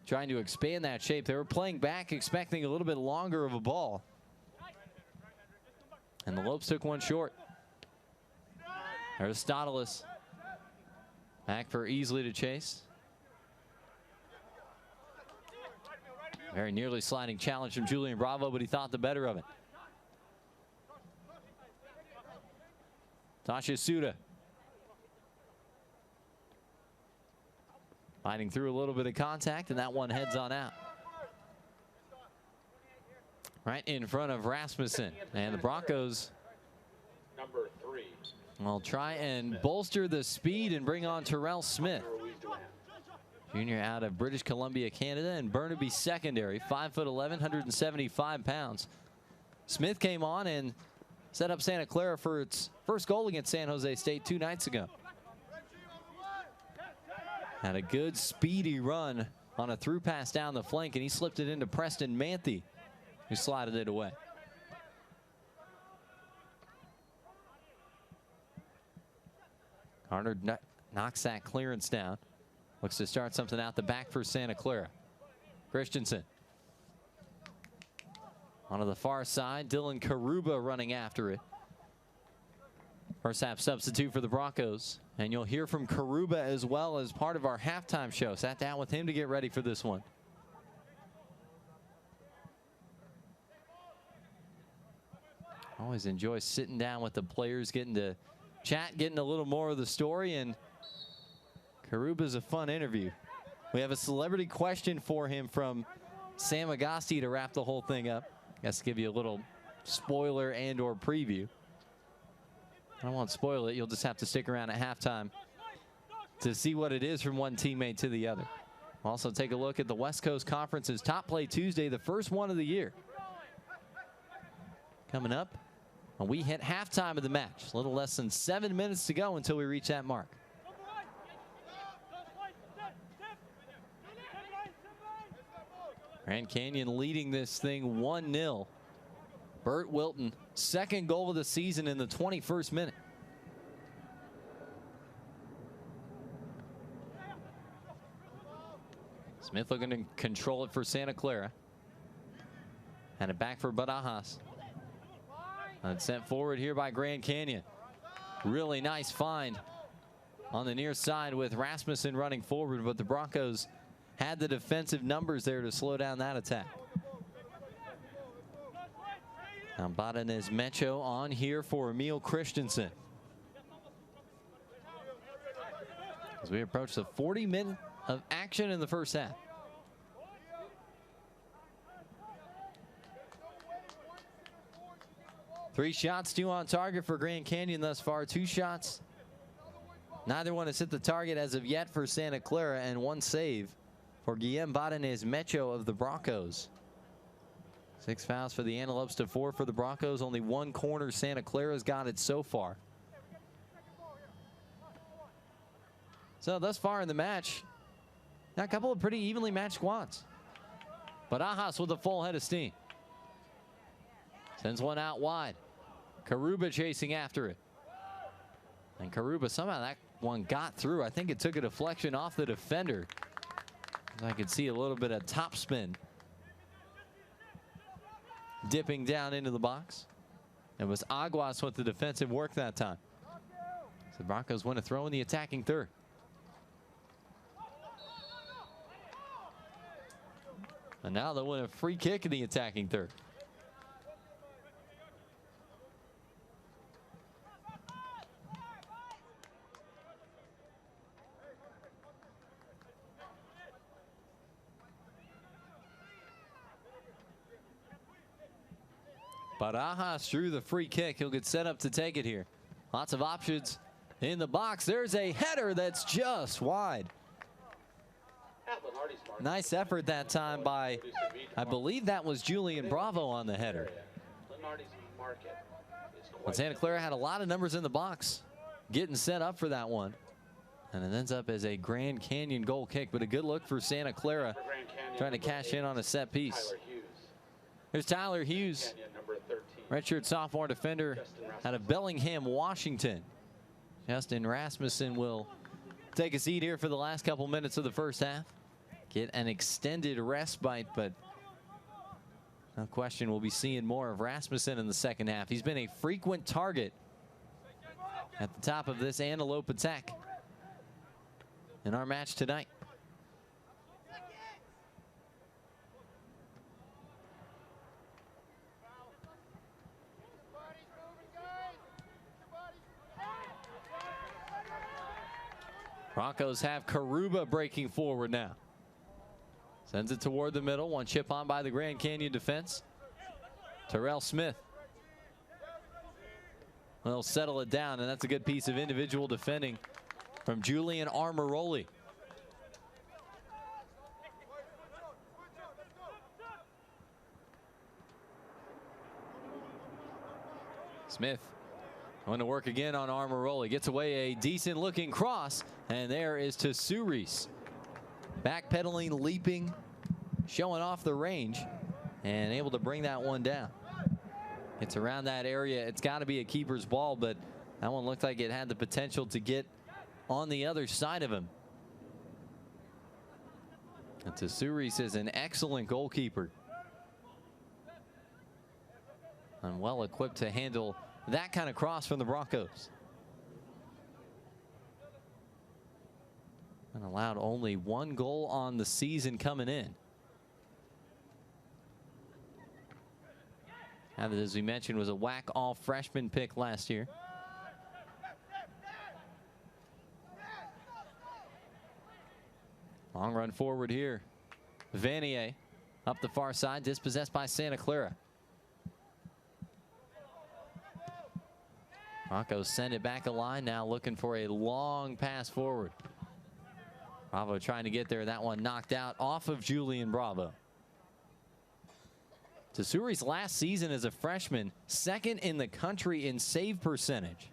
trying to expand that shape. They were playing back, expecting a little bit longer of a ball. And the Lopes took one short. Aristoteles back for Easley to chase. Very nearly sliding challenge from Julian Bravo, but he thought the better of it. Tasha Suda fighting through a little bit of contact, and that one heads on out. Right in front of Rasmussen, and the Broncos Number 3. will try and bolster the speed and bring on Terrell Smith, junior out of British Columbia, Canada, and Burnaby Secondary, 5'11", 175 pounds. Smith came on and set up Santa Clara for its first goal against San Jose State 2 nights ago. Had a good speedy run on a through pass down the flank, and he slipped it into Preston Manthe, who slided it away. Carter knocks that clearance down. Looks to start something out the back for Santa Clara. Christensen. On the far side, Dylan Karuba running after it. First half substitute for the Broncos. And you'll hear from Karuba as well as part of our halftime show. Sat down with him to get ready for this one. Always enjoy sitting down with the players, getting to chat, getting a little more of the story, and Karuba's a fun interview. We have a celebrity question for him from Sam Agosti to wrap the whole thing up. I guess give you a little spoiler and or preview. I won't spoil it. You'll just have to stick around at halftime to see what it is from one teammate to the other. Also take a look at the West Coast Conference's Top Play Tuesday, the first one of the year. Coming up, and we hit halftime of the match. A little less than 7 minutes to go until we reach that mark. Grand Canyon leading this thing 1-0. Burt Wilton, second goal of the season in the 21st minute. Smith looking to control it for Santa Clara. And it back for Barajas. And sent forward here by Grand Canyon. Really nice find on the near side with Rasmussen running forward, but the Broncos had the defensive numbers there to slow down that attack. Now Badanez Mecho on here for Emil Christensen. As we approach the 40-minute of action in the first half. 3 shots, 2 on target for Grand Canyon thus far. 2 shots. Neither one has hit the target as of yet for Santa Clara, and 1 save for Guillem Badenez Mecho of the Broncos. 6 fouls for the Antelopes to 4 for the Broncos. Only 1 corner Santa Clara's got it so far. So thus far in the match, a couple of pretty evenly matched squads. But Barajas with a full head of steam. Sends one out wide. Karuba chasing after it. And Karuba, somehow that one got through. I think it took a deflection off the defender. I could see a little bit of topspin dipping down into the box. It was Aguas with the defensive work that time. So the Broncos win a throw in the attacking third. And now they win a free kick in the attacking third. Barajas drew the free kick. He'll get set up to take it here. Lots of options in the box. There's a header that's just wide. Nice effort that time by, I believe that was Julian Bravo on the header. But Santa Clara had a lot of numbers in the box getting set up for that one. And it ends up as a Grand Canyon goal kick, but a good look for Santa Clara trying to cash in on a set piece. Here's Tyler Hughes, redshirt sophomore defender out of Bellingham, Washington. Justin Rasmussen will take a seat here for the last couple minutes of the first half. Get an extended respite, but no question we'll be seeing more of Rasmussen in the second half. He's been a frequent target at the top of this Antelope attack in our match tonight. Broncos have Karuba breaking forward now. Sends it toward the middle. One chip on by the Grand Canyon defense. Terrell Smith will settle it down, and that's a good piece of individual defending from Julian Armoroli. Smith going to work again on Armoroli. Gets away a decent looking cross, and there is Tesouris. Backpedaling, leaping, showing off the range, and able to bring that one down. It's around that area. It's got to be a keeper's ball, but that one looked like it had the potential to get on the other side of him. And Tesouris is an excellent goalkeeper and well equipped to handle that kind of cross from the Broncos. And allowed only 1 goal on the season coming in. And as we mentioned, was a whack all freshman pick last year. Long run forward here. Vanier up the far side, dispossessed by Santa Clara. Broncos send it back a line now, looking for a long pass forward. Bravo trying to get there. That one knocked out off of Julian Bravo. Tesouris last season as a freshman, 2nd in the country in save percentage.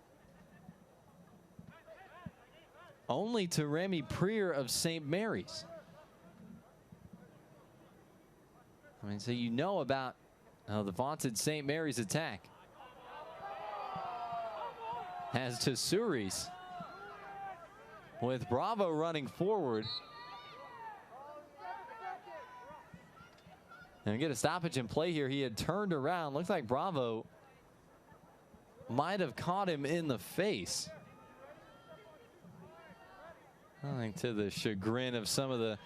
Only to Remy Prier of St. Mary's. I mean, so you know about the vaunted St. Mary's attack. As Tesouris with Bravo running forward. And get a stoppage in play here. He had turned around. Looks like Bravo might have caught him in the face. I think to the chagrin of some of the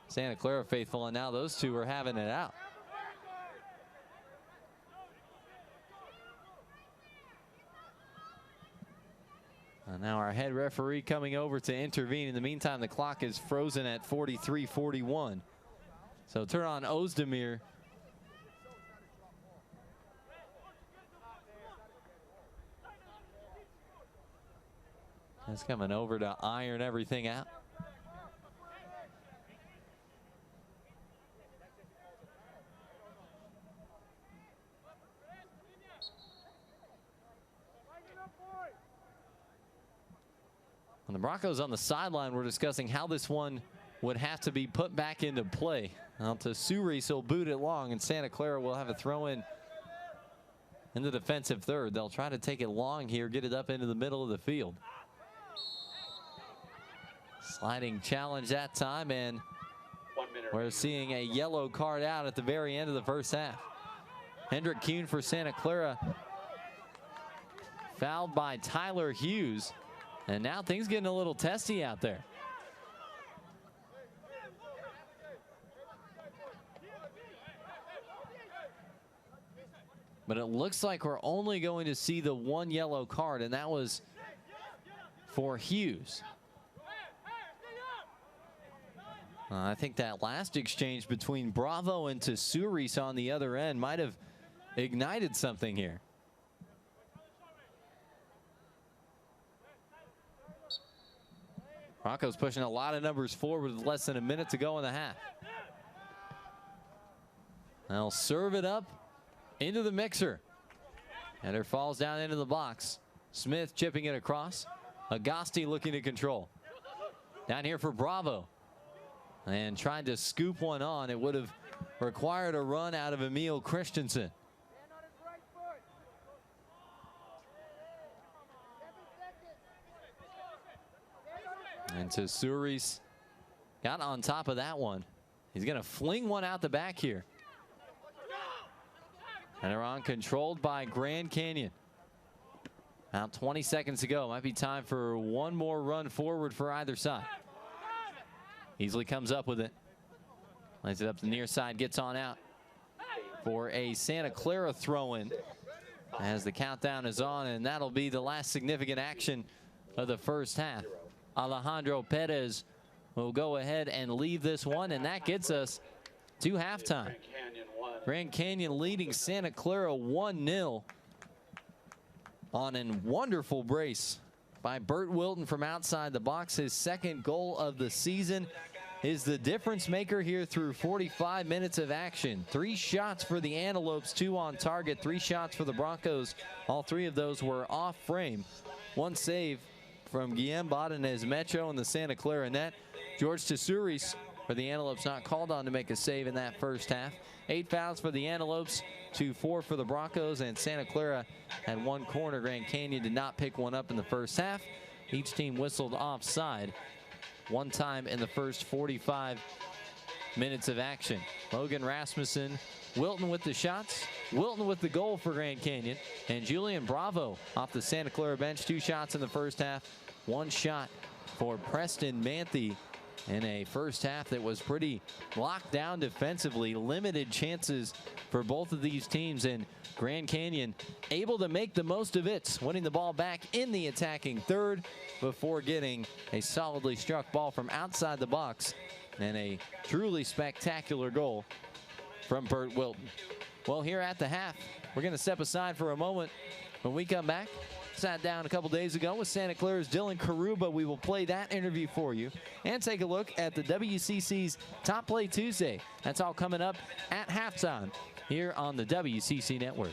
Santa Clara faithful, and now those two are having it out. And now our head referee coming over to intervene. In the meantime, the clock is frozen at 43-41. So turn on Ozdemir. It's coming over to iron everything out. And the Broncos on the sideline were discussing how this one would have to be put back into play. Out to Suris, will boot it long, and Santa Clara will have a throw in the defensive third. They'll try to take it long here, get it up into the middle of the field. Sliding challenge that time, and we're seeing a yellow card out at the very end of the first half. Hendrick Kuhn for Santa Clara, fouled by Tyler Hughes. And now things getting a little testy out there. But it looks like we're only going to see the one yellow card, and that was for Hughes. I think that last exchange between Bravo and Tsuris on the other end might have ignited something here. Broncos pushing a lot of numbers forward with less than a minute to go in the half. They'll serve it up into the mixer. Header falls down into the box. Smith chipping it across. Agosti looking to control. Down here for Bravo. And trying to scoop one on. It would have required a run out of Emil Christensen. And Tsuris got on top of that one. He's going to fling one out the back here. And they're on, controlled by Grand Canyon. About 20 seconds to go. Might be time for one more run forward for either side. Easily comes up with it. Lays it up the near side, gets on out for a Santa Clara throw-in as the countdown is on, and that'll be the last significant action of the first half. Alejandro Perez will go ahead and leave this one, and that gets us to halftime. Grand Canyon leading Santa Clara 1-0 on a wonderful brace by Burt Wilton from outside the box. His second goal of the season is the difference maker here through 45 minutes of action. 3 shots for the Antelopes, 2 on target, 3 shots for the Broncos. All 3 of those were off frame. 1 save from Guillem Badenez Metro in the Santa Clara net. George Tsuris for the Antelopes not called on to make a save in that first half. 8 fouls for the Antelopes, 2-4 for the Broncos, and Santa Clara had 1 corner. Grand Canyon did not pick one up in the first half. Each team whistled offside 1 time in the first 45 minutes of action. Logan Rasmussen, Wilton with the shots, Wilton with the goal for Grand Canyon, and Julian Bravo off the Santa Clara bench. 2 shots in the first half, 1 shot for Preston Manthe in a first half that was pretty locked down defensively. Limited chances for both of these teams, and Grand Canyon able to make the most of it, winning the ball back in the attacking third before getting a solidly struck ball from outside the box and a truly spectacular goal from Burt Wilton. Well, here at the half, we're going to step aside for a moment. When we come back, sat down a couple days ago with Santa Clara's Dylan Karuba. We will play that interview for you and take a look at the WCC's Top Play Tuesday. That's all coming up at halftime here on the WCC Network.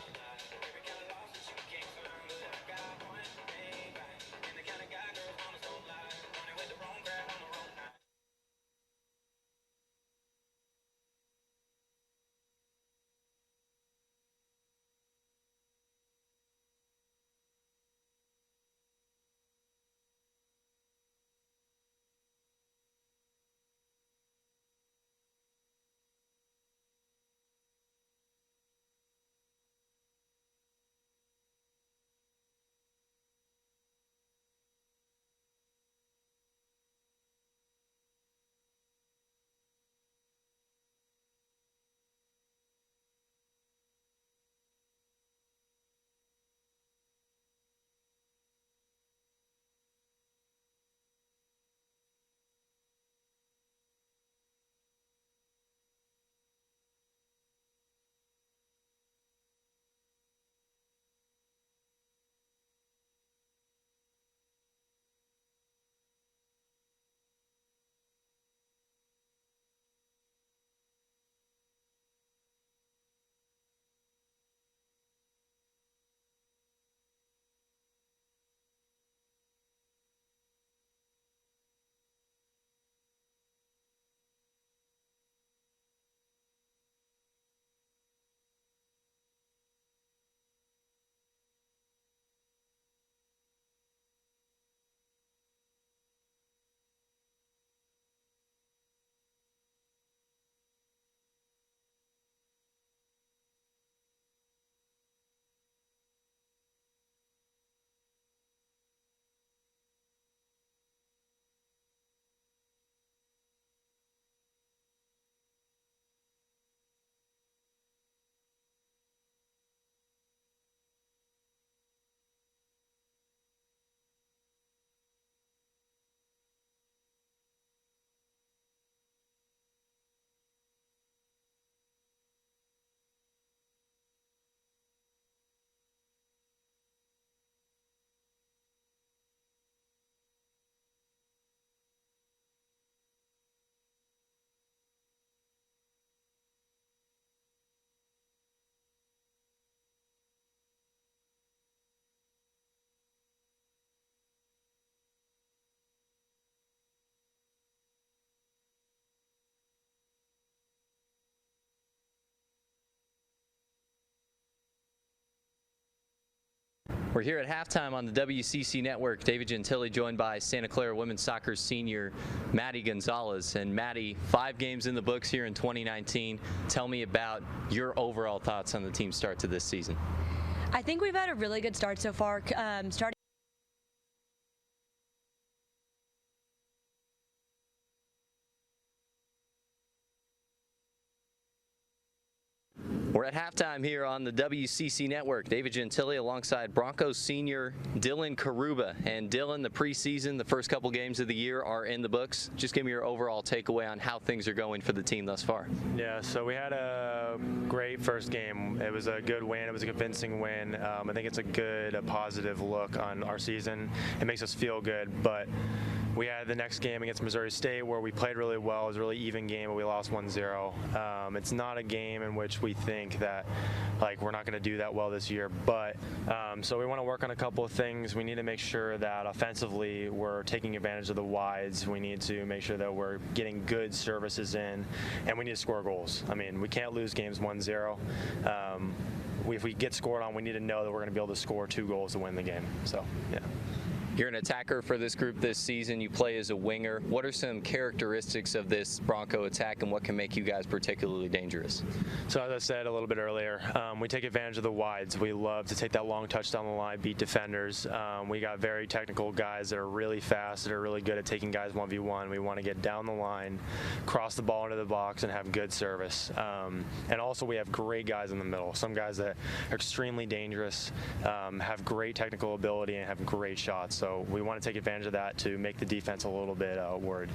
We're here at halftime on the WCC Network. David Gentili joined by Santa Clara women's soccer senior Maddie Gonzalez. And Maddie, 5 games in the books here in 2019. Tell me about your overall thoughts on the team's start to this season. I think we've had a really good start so far. We're at halftime here on the WCC Network. David Gentili alongside Broncos senior Dylan Karuba. And Dylan, the preseason, the first couple games of the year are in the books. Just give me your overall takeaway on how things are going for the team thus far. Yeah, so we had a great first game. It was a good win. It was a convincing win. I think it's a positive look on our season. It makes us feel good, but we had the next game against Missouri State where we played really well. It was a really even game, but we lost 1-0. It's not a game in which we think that we're not going to do that well this year, but so we want to work on a couple of things. We need to make sure that offensively we're taking advantage of the wides. We need to make sure that we're getting good services in, and we need to score goals. I mean, we can't lose games 1-0. If we get scored on, we need to know that we're going to be able to score 2 goals to win the game. So, yeah. You're an attacker for this group this season. You play as a winger. What are some characteristics of this Bronco attack, and what can make you guys particularly dangerous? So as I said a little bit earlier, we take advantage of the wides. We love to take that long touch down the line, beat defenders. We got very technical guys that are really fast, that are really good at taking guys 1v1. We want to get down the line, cross the ball into the box, and have good service. And also we have great guys in the middle. Some guys that are extremely dangerous, have great technical ability, and have great shots. So we want to take advantage of that to make the defense a little bit worried.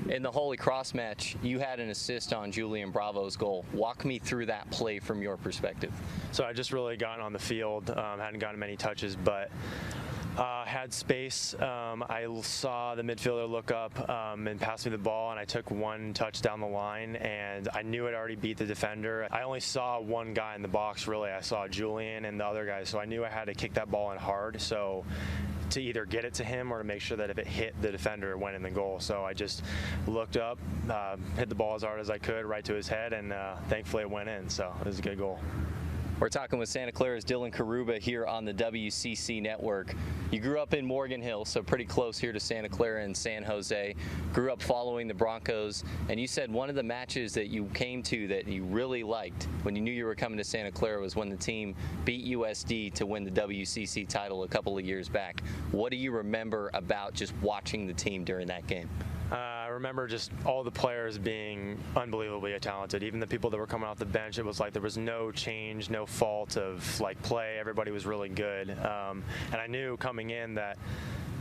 In the Holy Cross match, you had an assist on Julian Bravo's goal. Walk me through that play from your perspective. So I just really gotten on the field, hadn't gotten many touches, but had space. I saw the midfielder look up and pass me the ball, and I took 1 touch down the line, and I knew it already beat the defender. I only saw one guy in the box, really. I saw Julian and the other guy, so I knew I had to kick that ball in hard. So to either get it to him or to make sure that if it hit the defender, it went in the goal. So I just looked up, hit the ball as hard as I could right to his head, and thankfully it went in. So it was a good goal. We're talking with Santa Clara's Dylan Karuba here on the WCC Network. You grew up in Morgan Hill, so pretty close here to Santa Clara and San Jose. Grew up following the Broncos, and you said one of the matches that you came to that you really liked when you knew you were coming to Santa Clara was when the team beat USD to win the WCC title a couple of years back. What do you remember about just watching the team during that game? I remember just all the players being unbelievably talented. Even the people that were coming off the bench, it was like there was no change, no fault of play. Everybody was really good. And I knew coming in that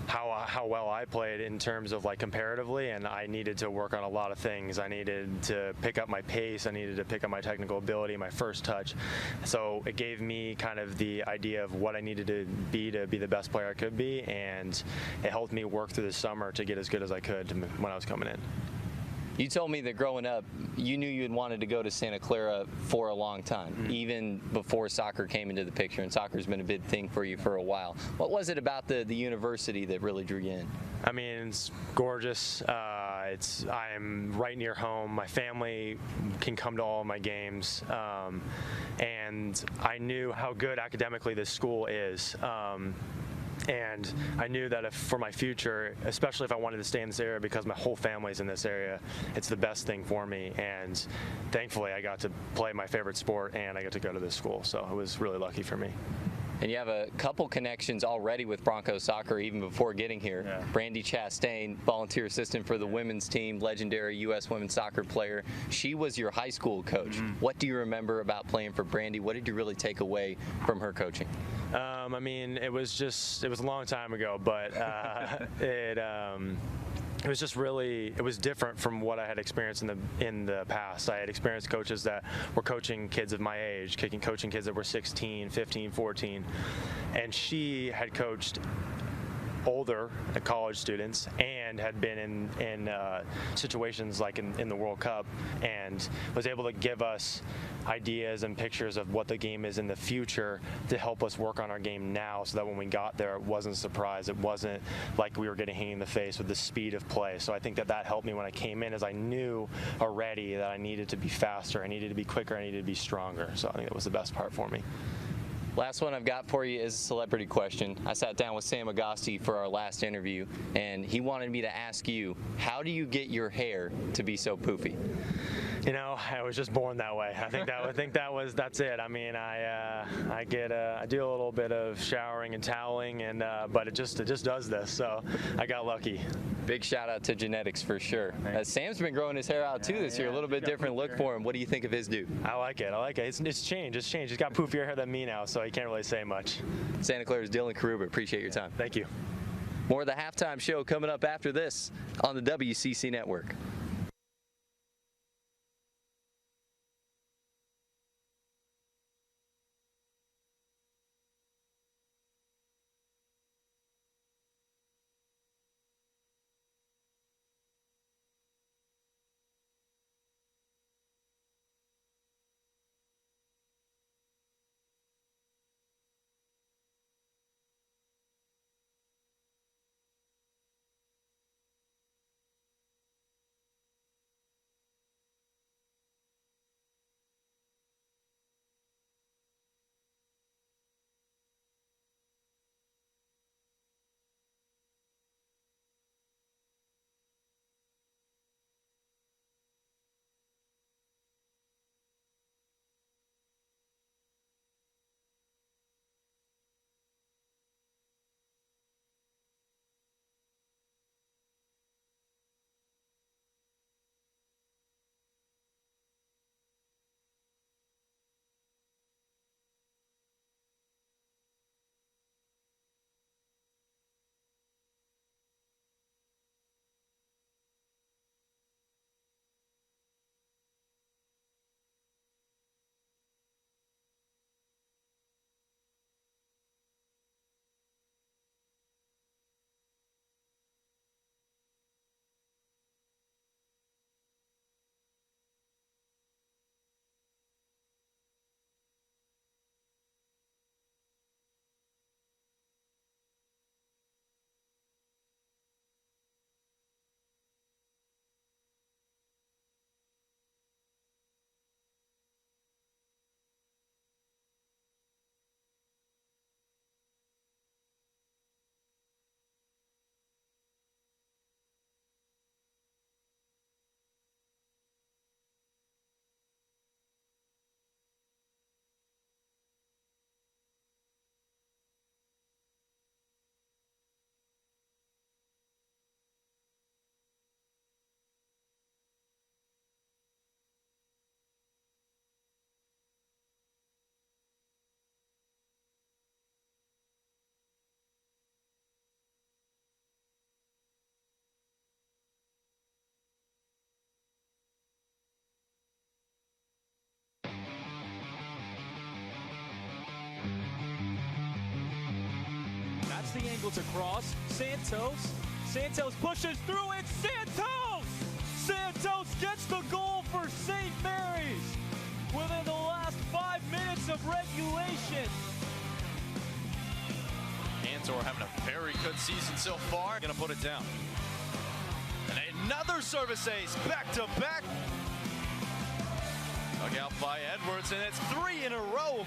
how well I played in terms of comparatively, and I needed to work on a lot of things. I needed to pick up my pace. I needed to pick up my technical ability, my first touch. So it gave me kind of the idea of what I needed to be the best player I could be, and it helped me work through the summer to get as good as I could when I was coming in. You told me that growing up, you knew you had wanted to go to Santa Clara for a long time, even before soccer came into the picture, and soccer's been a big thing for you for a while. What was it about the university that really drew you in? I mean, it's gorgeous. I'm right near home. My family can come to all of my games, and I knew how good academically this school is. And I knew that for my future, especially if I wanted to stay in this area because my whole family's in this area, it's the best thing for me. And thankfully, I got to play my favorite sport, and I got to go to this school. So it was really lucky for me. And you have a couple connections already with Broncos soccer even before getting here. Yeah. Brandy Chastain, volunteer assistant for the women's team, legendary U.S. women's soccer player. She was your high school coach. What do you remember about playing for Brandy? What did you really take away from her coaching? I mean, it was a long time ago, but it was just really, it was different from what I had experienced in the past. I had experienced coaches that were coaching kids of my age, coaching kids that were 16, 15, 14, and she had coached older college students and had been in situations like in the World Cup, and was able to give us ideas and pictures of what the game is in the future to help us work on our game now, so that when we got there it wasn't a surprise. It wasn't like we were getting hit in the face with the speed of play. So I think that helped me when I came in, as I knew already that I needed to be faster, I needed to be quicker, I needed to be stronger. So I think that was the best part for me. Last one I've got for you is a celebrity question. I sat down with Sam Agosti for our last interview, and he wanted me to ask you, how do you get your hair to be so poofy? You know, I was just born that way. That's it. I mean, I do a little bit of showering and toweling, and but it just does this. So I got lucky. Big shout out to genetics for sure. Sam's been growing his hair out too this year. A little bit different look for him. What do you think of his do? I like it. It's changed. He's got poofier hair than me now, so he can't really say much. Santa Clara's Dylan Karuba. Appreciate your time. Thank you. More of the halftime show coming up after this on the WCC Network. That's the angle to cross. Santos pushes through it. Santos gets the goal for St. Mary's within the last 5 minutes of regulation. Antor having a very good season so far. Gonna put it down. And another service ace, back to back. Look out by Edwards, and it's 3 in a row.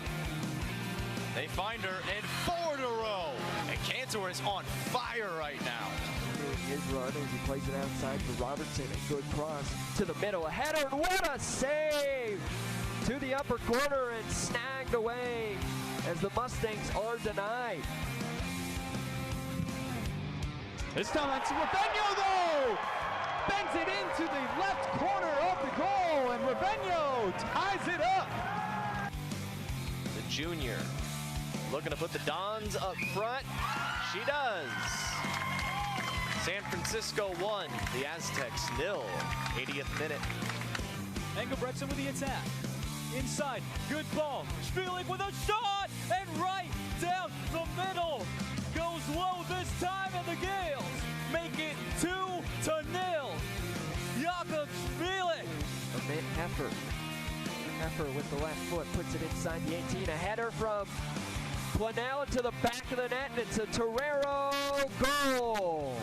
They find her, and 4 in a row. And Cantor is on fire right now. Doing his run as he plays it outside for Robertson. A good cross to the middle. A header, and what a save! To the upper corner and snagged away as the Mustangs are denied. This time that's Rabeño, though! Bends it into the left corner of the goal, and Rabeño ties it up. The junior looking to put the Dons up front. She does. San Francisco 1, the Aztecs 0, 80th minute. Engelbrechtsen with the attack. Inside, good ball. Spieling with a shot, and right down the middle. Goes low this time, and the Gales make it 2-0. Jakob Spieling. Amit Heifer with the left foot puts it inside the 18. A header from Planella to the back of the net, and it's a Torero goal.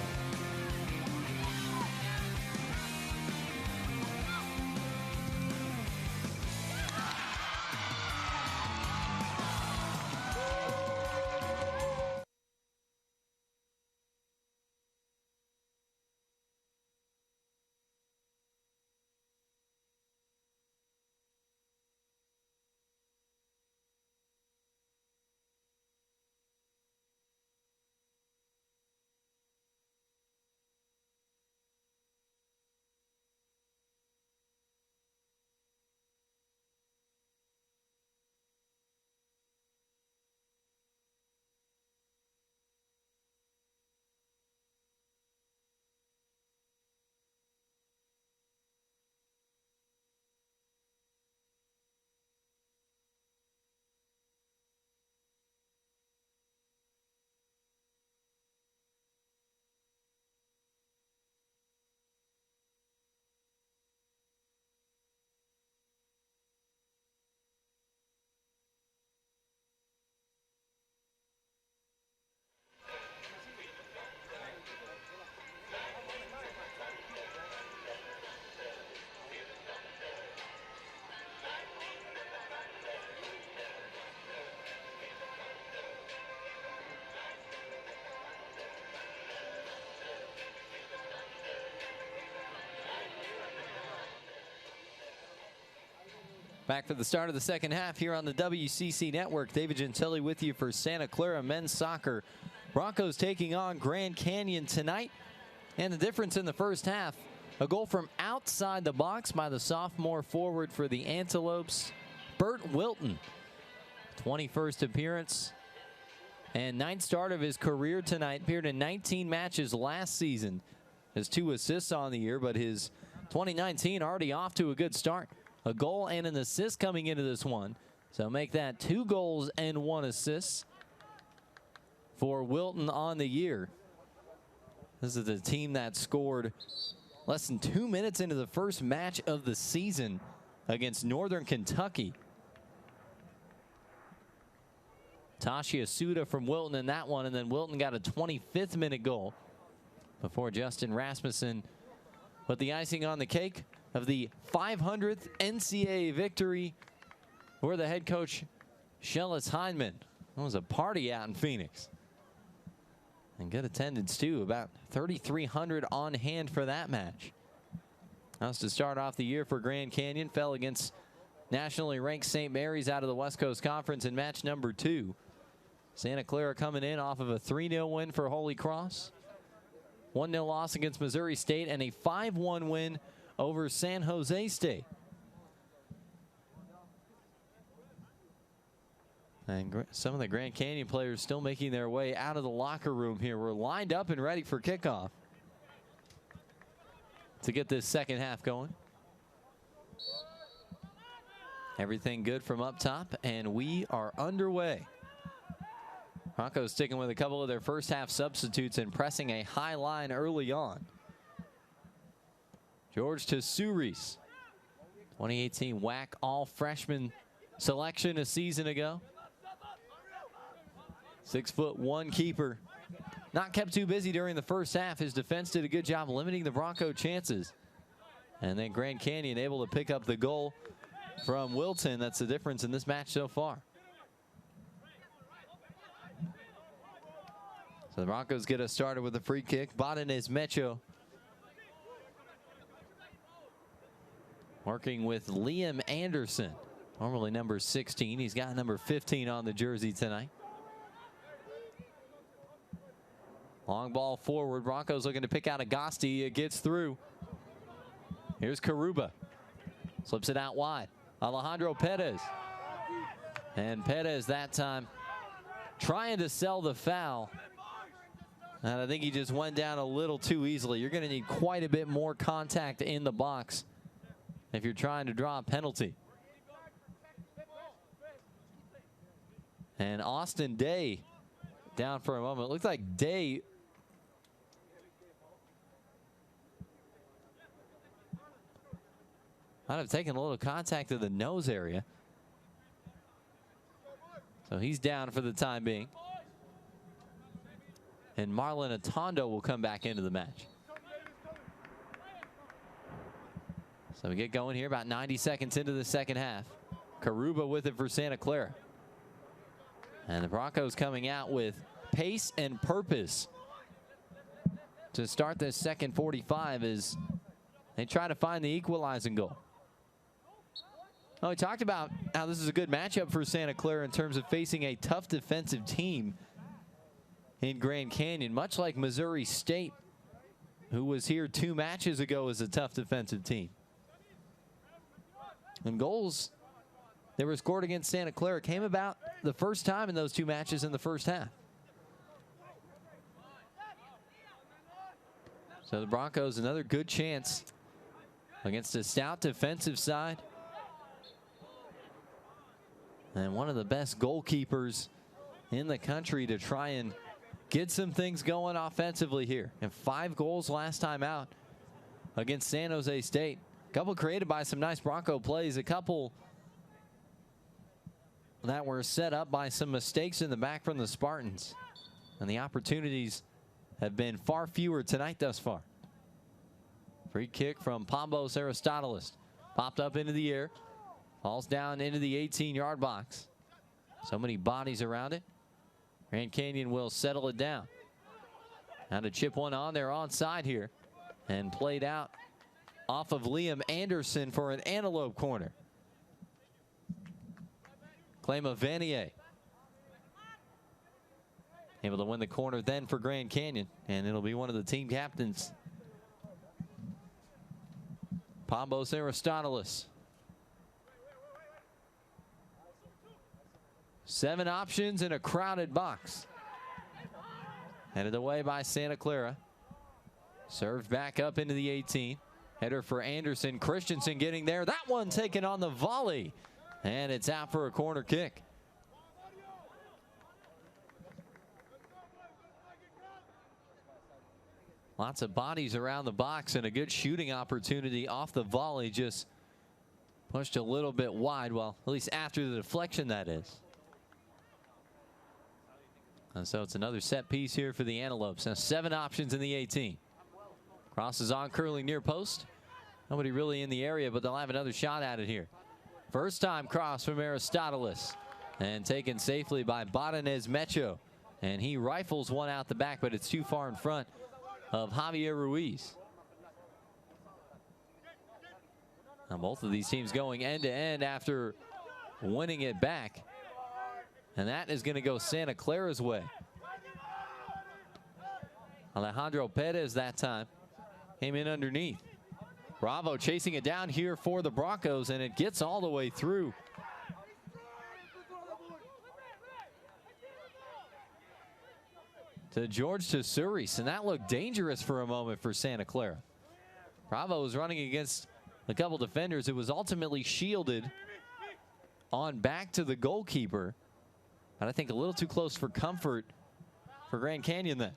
Back for the start of the second half here on the WCC Network. David Gentili with you for Santa Clara men's soccer. Broncos taking on Grand Canyon tonight. And the difference in the first half, a goal from outside the box by the sophomore forward for the Antelopes, Bert Wilton. 21st appearance and 9th start of his career tonight. Appeared in 19 matches last season. Has 2 assists on the year, but his 2019 already off to a good start. A goal and an assist coming into this one. So make that 2 goals and 1 assist for Wilton on the year. This is a team that scored less than 2 minutes into the first match of the season against Northern Kentucky. Tashi Asuda from Wilton in that one, and then Wilton got a 25th minute goal before Justin Rasmussen put the icing on the cake of the 500th NCAA victory for the head coach, Shellis Heineman. It was a party out in Phoenix. And good attendance, too. About 3,300 on hand for that match. That was to start off the year for Grand Canyon. Fell against nationally ranked St. Mary's out of the West Coast Conference in match number 2. Santa Clara coming in off of a 3-0 win for Holy Cross. 1-0 loss against Missouri State and a 5-1 win over San Jose State. And some of the Grand Canyon players still making their way out of the locker room here. We're lined up and ready for kickoff to get this second half going. Everything good from up top, and we are underway. Broncos sticking with a couple of their first half substitutes and pressing a high line early on. George Tesouris, 2018 WAC all-freshman selection a season ago. 6'1" keeper. Not kept too busy during the first half. His defense did a good job limiting the Bronco chances. And then Grand Canyon able to pick up the goal from Wilton. That's the difference in this match so far. So the Broncos get us started with a free kick. Badenez Mecho working with Liam Anderson, normally number 16. He's got number 15 on the jersey tonight. Long ball forward. Broncos looking to pick out Agosti. It gets through. Here's Karuba. Slips it out wide. Alejandro Perez. And Perez that time trying to sell the foul. And I think he just went down a little too easily. You're going to need quite a bit more contact in the box if you're trying to draw a penalty. And Austin Day down for a moment. It looks like Day might have taken a little contact to the nose area. So he's down for the time being. And Marlon Atondo will come back into the match. So we get going here about 90 seconds into the second half. Karuba with it for Santa Clara. And the Broncos coming out with pace and purpose to start this second 45 as they try to find the equalizing goal. Oh, we talked about how this is a good matchup for Santa Clara in terms of facing a tough defensive team in Grand Canyon, much like Missouri State, who was here 2 matches ago as a tough defensive team. And goals that were scored against Santa Clara came about the first time in those 2 matches in the first half. So the Broncos, another good chance against a stout defensive side. And one of the best goalkeepers in the country to try and get some things going offensively here. And 5 goals last time out against San Jose State. A couple created by some nice Bronco plays. A couple that were set up by some mistakes in the back from the Spartans. And the opportunities have been far fewer tonight thus far. Free kick from Pambos Aristoteles. Popped up into the air. Falls down into the 18-yard box. So many bodies around it. Grand Canyon will settle it down. Now to chip one on there onside here. And played out off of Liam Anderson for an Antelope corner. Claima Vanier able to win the corner then for Grand Canyon, and it'll be one of the team captains. Pambos Aristoteles. 7 options in a crowded box. Headed away by Santa Clara. Served back up into the 18. Header for Anderson. Christensen getting there. That one taken on the volley. And it's out for a corner kick. Lots of bodies around the box and a good shooting opportunity off the volley. Just pushed a little bit wide. Well, at least after the deflection, that is. And so it's another set piece here for the Antelopes. Now 7 options in the 18. Crosses on, curling near post. Nobody really in the area, but they'll have another shot at it here. First time cross from Aristoteles. And taken safely by Badanez Mecho. And he rifles one out the back, but it's too far in front of Javier Ruiz. Now both of these teams going end to end after winning it back. And that is going to go Santa Clara's way. Alejandro Perez that time came in underneath. Bravo chasing it down here for the Broncos, and it gets all the way through. To George Tesouris, and that looked dangerous for a moment for Santa Clara. Bravo was running against a couple defenders. It was ultimately shielded on back to the goalkeeper, but I think a little too close for comfort for Grand Canyon then.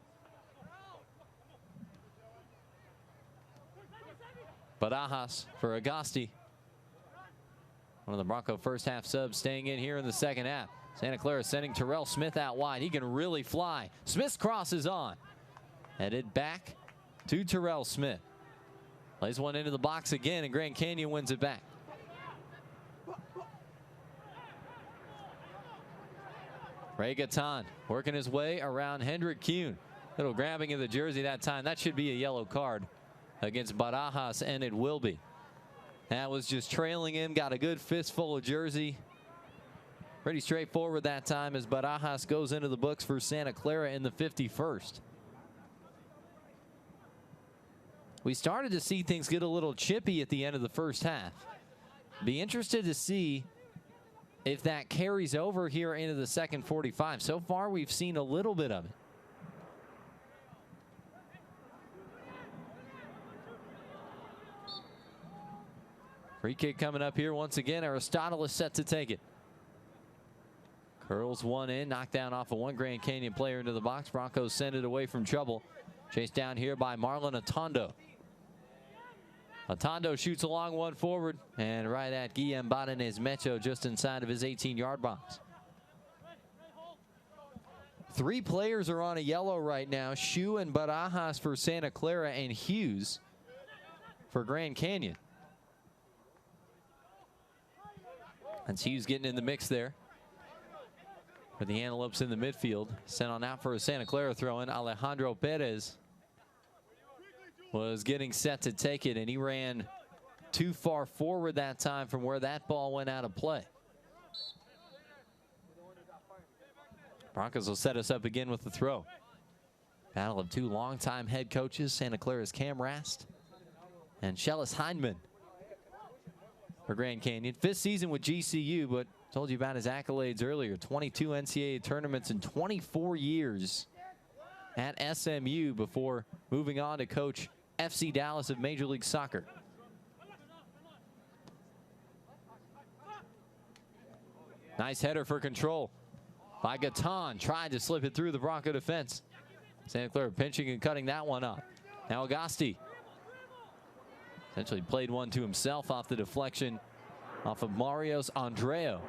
Barajas for Agasti. One of the Bronco first half subs staying in here in the second half. Santa Clara sending Terrell Smith out wide. He can really fly. Smith's cross is on. Headed back to Terrell Smith. Plays one into the box again, and Grand Canyon wins it back. Ray Gatan working his way around Hendrik Kuhn. Little grabbing of the jersey that time. That should be a yellow card against Barajas, and it will be. That was just trailing him. Got a good fistful of jersey. Pretty straightforward that time as Barajas goes into the books for Santa Clara in the 51st. We started to see things get a little chippy at the end of the first half. Be interested to see if that carries over here into the second 45. So far, we've seen a little bit of it. Free kick coming up here once again. Aristotle is set to take it. Curls one in, knocked down off of one Grand Canyon player into the box. Broncos send it away from trouble. Chased down here by Marlon Atondo. Atondo shoots a long one forward and right at Guillem Badanez Mecho just inside of his 18-yard box. 3 players are on a yellow right now. Shu and Barajas for Santa Clara and Hughes for Grand Canyon. That's Hughes getting in the mix there. For the Antelopes in the midfield. Sent on out for a Santa Clara throw-in. Alejandro Perez was getting set to take it, and he ran too far forward that time from where that ball went out of play. Broncos will set us up again with the throw. Battle of 2 longtime head coaches, Santa Clara's Cam Rast and Shellis Hindman for Grand Canyon. 5th season with GCU, but told you about his accolades earlier. 22 NCAA tournaments in 24 years at SMU before moving on to coach FC Dallas of Major League Soccer. Nice header for control by Gatan. Tried to slip it through the Bronco defense. Santa Clara pinching and cutting that one up. Now Agasti essentially played one to himself off the deflection off of Marios Andreo.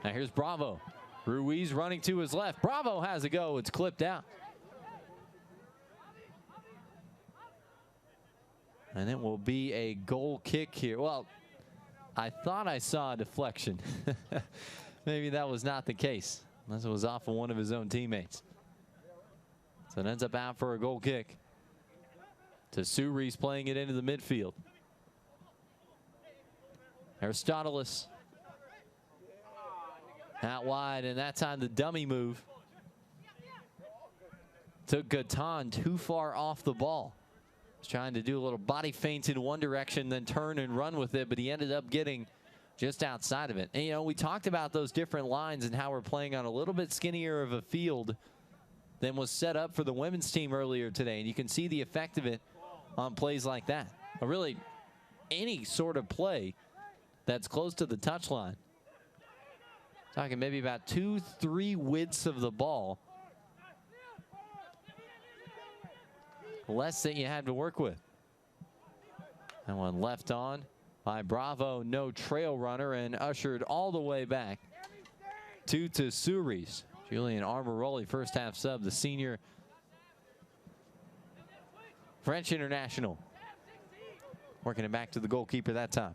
Now here's Bravo. Ruiz running to his left. Bravo has a go. It's clipped out. And it will be a goal kick here. Well, I thought I saw a deflection. Maybe that was not the case, unless it was off of one of his own teammates. So it ends up out for a goal kick. Tesouris playing it into the midfield. Aristoteles Out wide, and that time the dummy move took Gatan too far off the ball. Was trying to do a little body feint in one direction, then turn and run with it, but he ended up getting just outside of it. And, you know, we talked about those different lines and how we're playing on a little bit skinnier of a field than was set up for the women's team earlier today. And you can see the effect of it on plays like that. Or really any sort of play that's close to the touchline. Talking maybe about 2-3 widths of the ball. Less than you had to work with. That one left on by Bravo, no trail runner, and ushered all the way back to Tesouris. Julian Armoroli, first half sub, the senior French international. Working it back to the goalkeeper that time.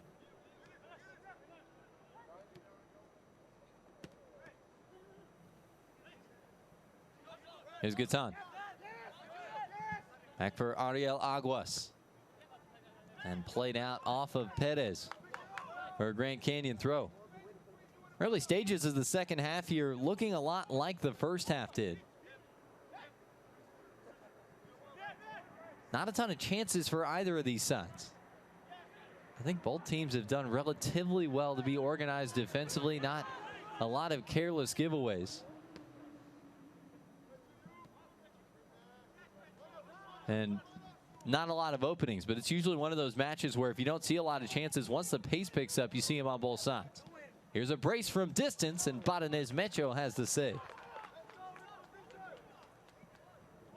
Here's Gatan. Back for Ariel Aguas. And played out off of Perez for a Grand Canyon throw. Early stages of the second half here looking a lot like the first half did. Not a ton of chances for either of these sides. I think both teams have done relatively well to be organized defensively. Not a lot of careless giveaways. And not a lot of openings, but it's usually one of those matches where if you don't see a lot of chances, once the pace picks up, you see them on both sides. Here's a brace from distance, and Badanez Mecho has the save.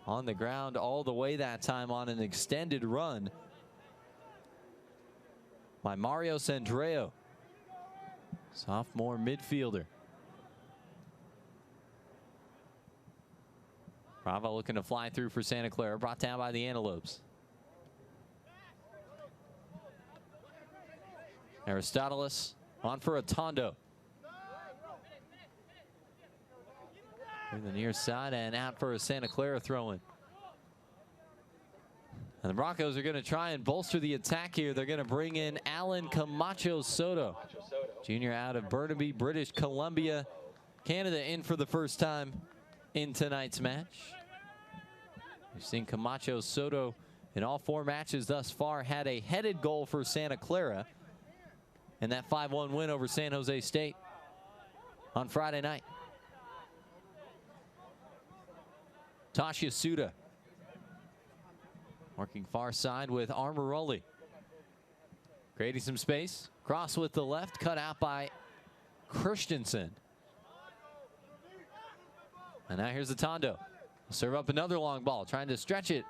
On the ground all the way that time on an extended run by Mario Sandreo, sophomore midfielder. Bravo looking to fly through for Santa Clara, brought down by the Antelopes. Aristoteles on for a Tondo. Through the near side and out for a Santa Clara throw-in. And the Broncos are going to try and bolster the attack here. They're going to bring in Alan Camacho Soto, junior out of Burnaby, British Columbia, Canada, in for the first time in tonight's match. We've seen Camacho Soto in all 4 matches thus far. Had a headed goal for Santa Clara in that 5-1 win over San Jose State on Friday night. Tasha Suda working far side with Armoroli. Creating some space. Cross with the left, cut out by Christensen. And now here's the Tondo. Serve up another long ball, trying to stretch it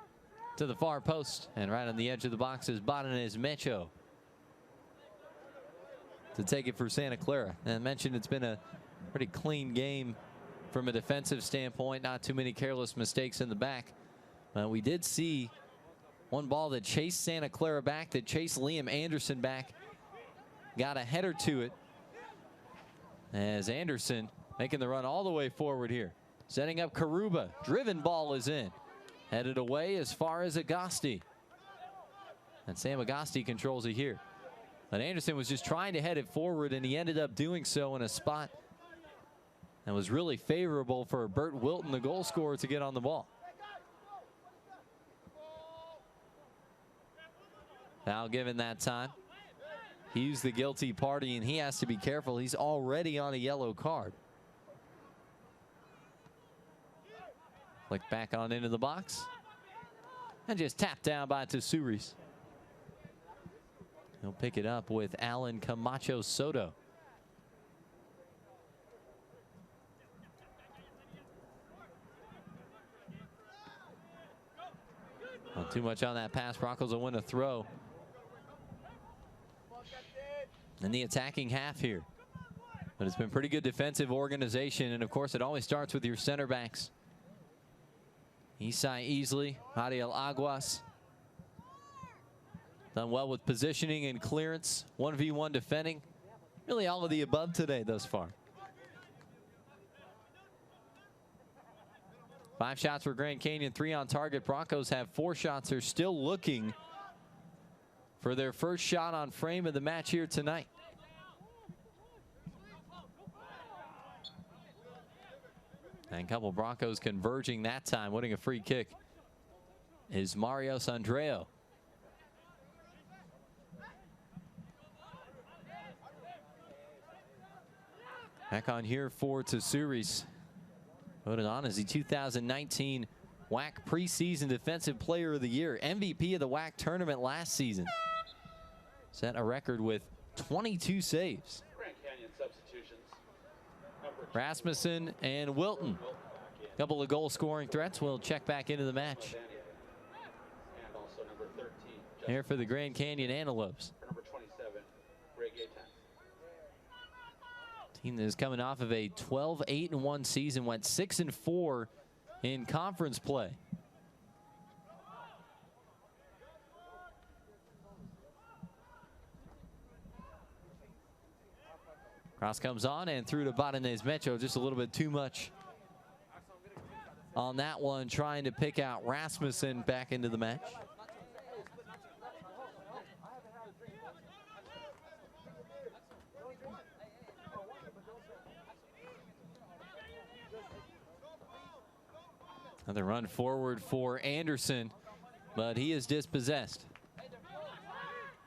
to the far post. And right on the edge of the box is Badanez Mecho to take it for Santa Clara. And I mentioned it's been a pretty clean game from a defensive standpoint. Not too many careless mistakes in the back. We did see one ball that chased Santa Clara back, that chased Liam Anderson back. Got a header to it as Anderson making the run all the way forward here. Setting up Karuba. Driven ball is in. Headed away as far as Agasti. And Sam Agasti controls it here. But Anderson was just trying to head it forward, and he ended up doing so in a spot that was really favorable for Bert Wilton, the goal scorer, to get on the ball. Foul given that time. He's the guilty party, and he has to be careful. He's already on a yellow card. Flick back on into the box. And just tapped down by Tesouris. He'll pick it up with Alan Camacho Soto. Not too much on that pass. Broncos will win a throw in the attacking half here. But it's been pretty good defensive organization. And of course, it always starts with your center backs. Isai Easley, Ariel Aguas. Done well with positioning and clearance. 1v1 defending. Really all of the above today thus far. 5 shots for Grand Canyon, 3 on target. Broncos have 4 shots. They're still looking for their first shot on frame of the match here tonight. And a couple Broncos converging that time. Winning a free kick is Mario Sandreo. Back on here for Tsouris. Voted on as the 2019 WAC preseason defensive player of the year. MVP of the WAC tournament last season. Set a record with 22 saves. Grand Canyon substitutions. Rasmussen and Wilton. A couple of goal scoring threats. We'll check back into the match. And also number 13. Here for the Grand Canyon Antelopes. Number 27, Greg Gaetan. Team that is coming off of a 12-8-1 season, went 6-4 in conference play. Cross comes on and through to Badenez Mecho. Just a little bit too much on that one, trying to pick out Rasmussen back into the match. Another run forward for Anderson, but he is dispossessed.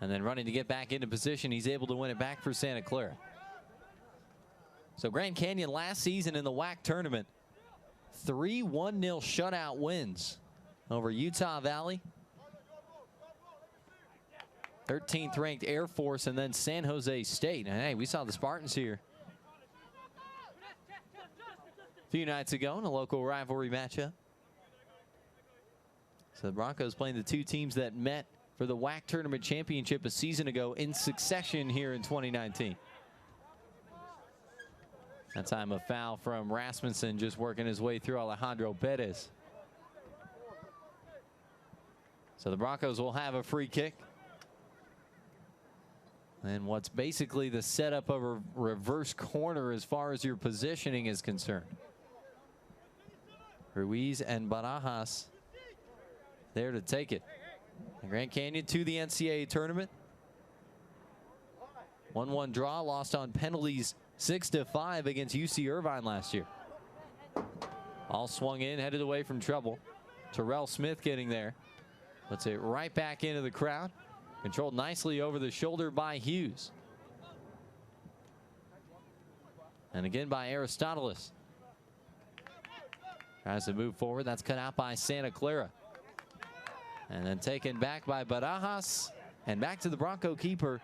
And then running to get back into position, he's able to win it back for Santa Clara. So Grand Canyon last season in the WAC tournament, 3 1-0 shutout wins over Utah Valley, 13th ranked Air Force, and then San Jose State. And hey, we saw the Spartans here a few nights ago in a local rivalry matchup. So the Broncos playing the two teams that met for the WAC tournament championship a season ago in succession here in 2019. That time a foul from Rasmussen, just working his way through Alejandro Perez. So the Broncos will have a free kick. And what's basically the setup of a reverse corner as far as your positioning is concerned. Ruiz and Barajas there to take it. And Grand Canyon to the NCAA tournament. 1-1 draw, lost on penalties 6-5 against UC Irvine last year. All swung in, headed away from trouble. Terrell Smith getting there. Puts it right back into the crowd. Controlled nicely over the shoulder by Hughes. And again by Aristoteles. Tries to move forward. That's cut out by Santa Clara. And then taken back by Barajas. And back to the Bronco keeper,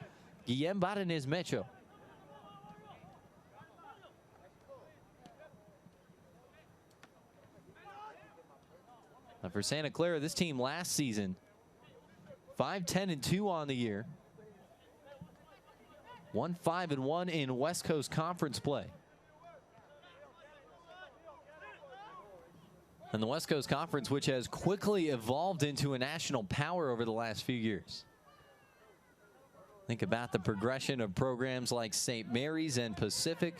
Guillem Badenez Mecho. For Santa Clara, this team last season, 5-10-2 on the year. 1-5-1 in West Coast Conference play. And the West Coast Conference, which has quickly evolved into a national power over the last few years. Think about the progression of programs like St. Mary's and Pacific.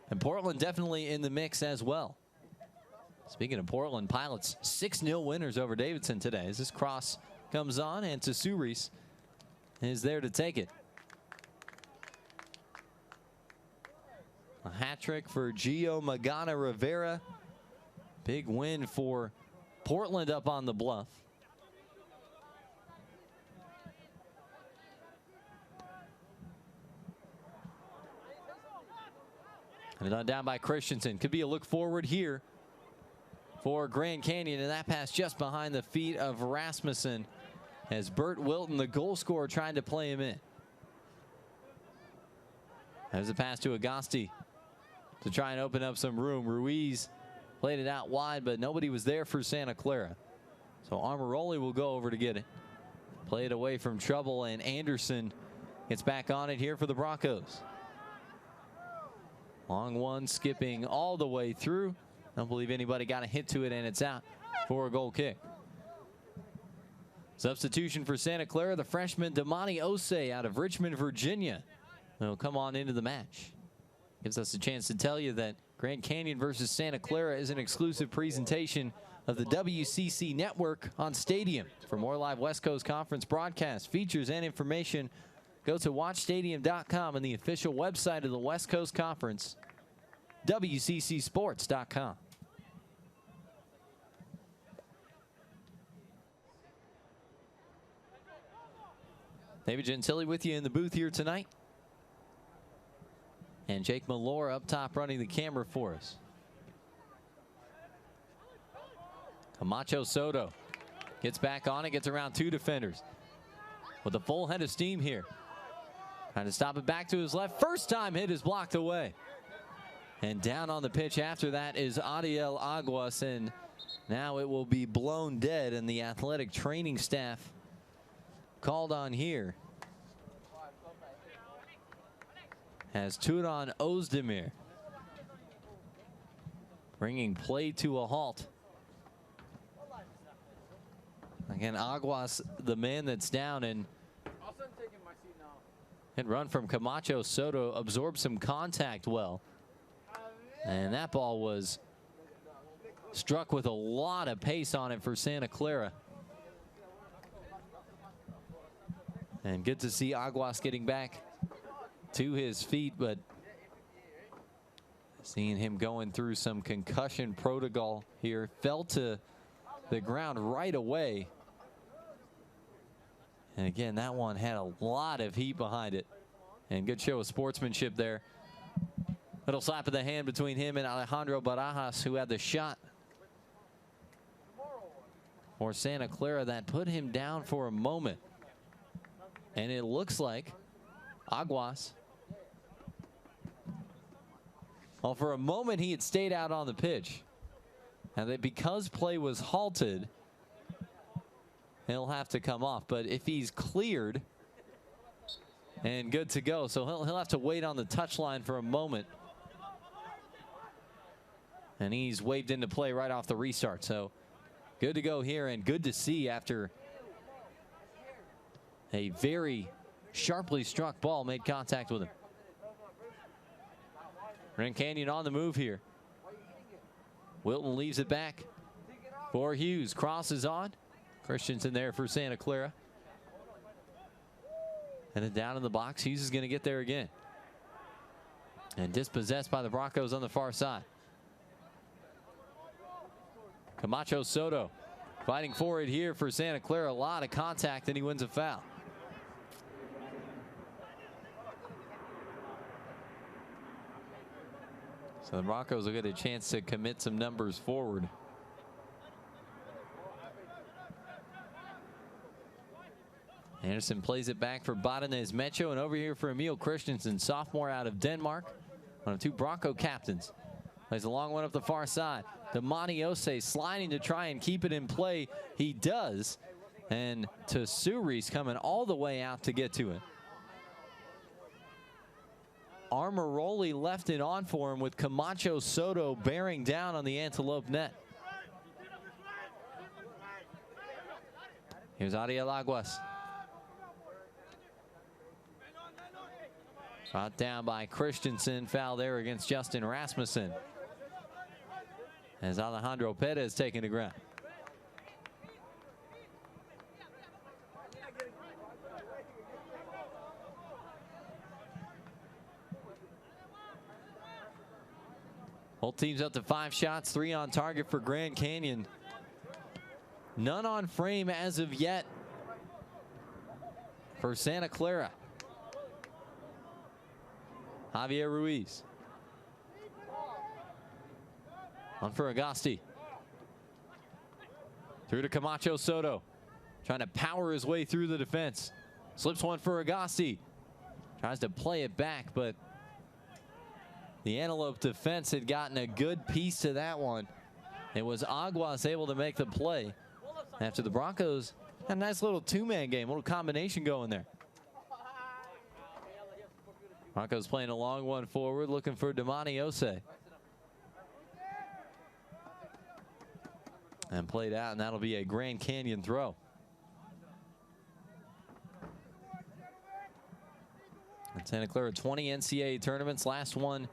And Portland definitely in the mix as well. Speaking of Portland, Pilots 6-0 winners over Davidson today. As this cross comes on, and Tsouris is there to take it. A hat trick for Gio Magana Rivera. Big win for Portland up on the Bluff. And down by Christensen. Could be a look forward here for Grand Canyon, and that pass just behind the feet of Rasmussen as Bert Wilton, the goal scorer, trying to play him in. There's a pass to Agosti to try and open up some room. Ruiz played it out wide, but nobody was there for Santa Clara. So Armoroli will go over to get it. Play it away from trouble, and Anderson gets back on it here for the Broncos. Long one, skipping all the way through. Don't believe anybody got a hit to it, and it's out for a goal kick. Substitution for Santa Clara, the freshman Damani Osei out of Richmond, Virginia. Will come on into the match. Gives us a chance to tell you that Grand Canyon versus Santa Clara is an exclusive presentation of the WCC Network on Stadium. For more live West Coast Conference broadcasts, features, and information, go to watchstadium.com and the official website of the West Coast Conference. WCCSports.com. David Gentili with you in the booth here tonight. And Jake Malore up top running the camera for us. Camacho Soto gets back on it, gets around two defenders with a full head of steam here. Trying to stop it back to his left. First time hit is blocked away. And down on the pitch after that is Adiel Aguas, and now it will be blown dead, and the athletic training staff called on here as Turan Ozdemir bringing play to a halt. Again, Aguas, the man that's down, and hit run from Camacho Soto, absorbed some contact well. And that ball was struck with a lot of pace on it for Santa Clara. And good to see Aguas getting back to his feet, but seeing him going through some concussion protocol here. Fell to the ground right away. And again, that one had a lot of heat behind it. And good show of sportsmanship there. Little slap of the hand between him and Alejandro Barajas, who had the shot for Santa Clara that put him down for a moment. And it looks like Aguas, well, for a moment he had stayed out on the pitch. And that because play was halted, he'll have to come off. But if he's cleared and good to go, so he'll have to wait on the touchline for a moment. And he's waved into play right off the restart. So good to go here, and good to see after a very sharply struck ball made contact with him. Grand Canyon on the move here. Wilton leaves it back for Hughes. Crosses on. Christensen there for Santa Clara. And then down in the box, Hughes is going to get there again. And dispossessed by the Broncos on the far side. Camacho Soto fighting for it here for Santa Clara. A lot of contact, and he wins a foul. So the Broncos will get a chance to commit some numbers forward. Anderson plays it back for Badenez Mecho, and over here for Emil Christensen, sophomore out of Denmark, one of two Bronco captains. Plays a long one up the far side. Damani Ose sliding to try and keep it in play. He does. And Tsuri's coming all the way out to get to it. Armoroli left it on for him with Camacho Soto bearing down on the Antelope net. Here's Adiel Aguas. Brought down by Christensen. Foul there against Justin Rasmussen, as Alejandro Perez taking the ground. Both teams up to 5 shots, 3 on target for Grand Canyon. None on frame as of yet for Santa Clara. Javier Ruiz. On for Agasti. Through to Camacho Soto. Trying to power his way through the defense. Slips one for Agasti. Tries to play it back, but the Antelope defense had gotten a good piece to that one. It was Aguas able to make the play after the Broncos had a nice little two-man game, little combination going there. Broncos playing a long one forward, looking for Damani Ose. And played out, and that'll be a Grand Canyon throw. And Santa Clara 20 NCAA tournaments, last one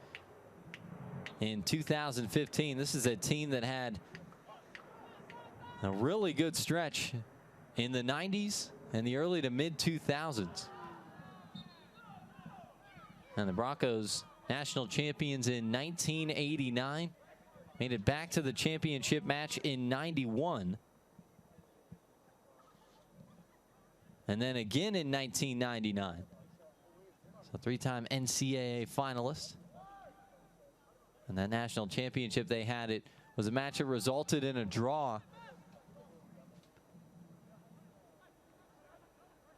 in 2015. This is a team that had a really good stretch in the 90s and the early to mid 2000s. And the Broncos national champions in 1989. Made it back to the championship match in 91. And then again in 1999. So 3-time NCAA finalist. And that national championship they had, it was a match that resulted in a draw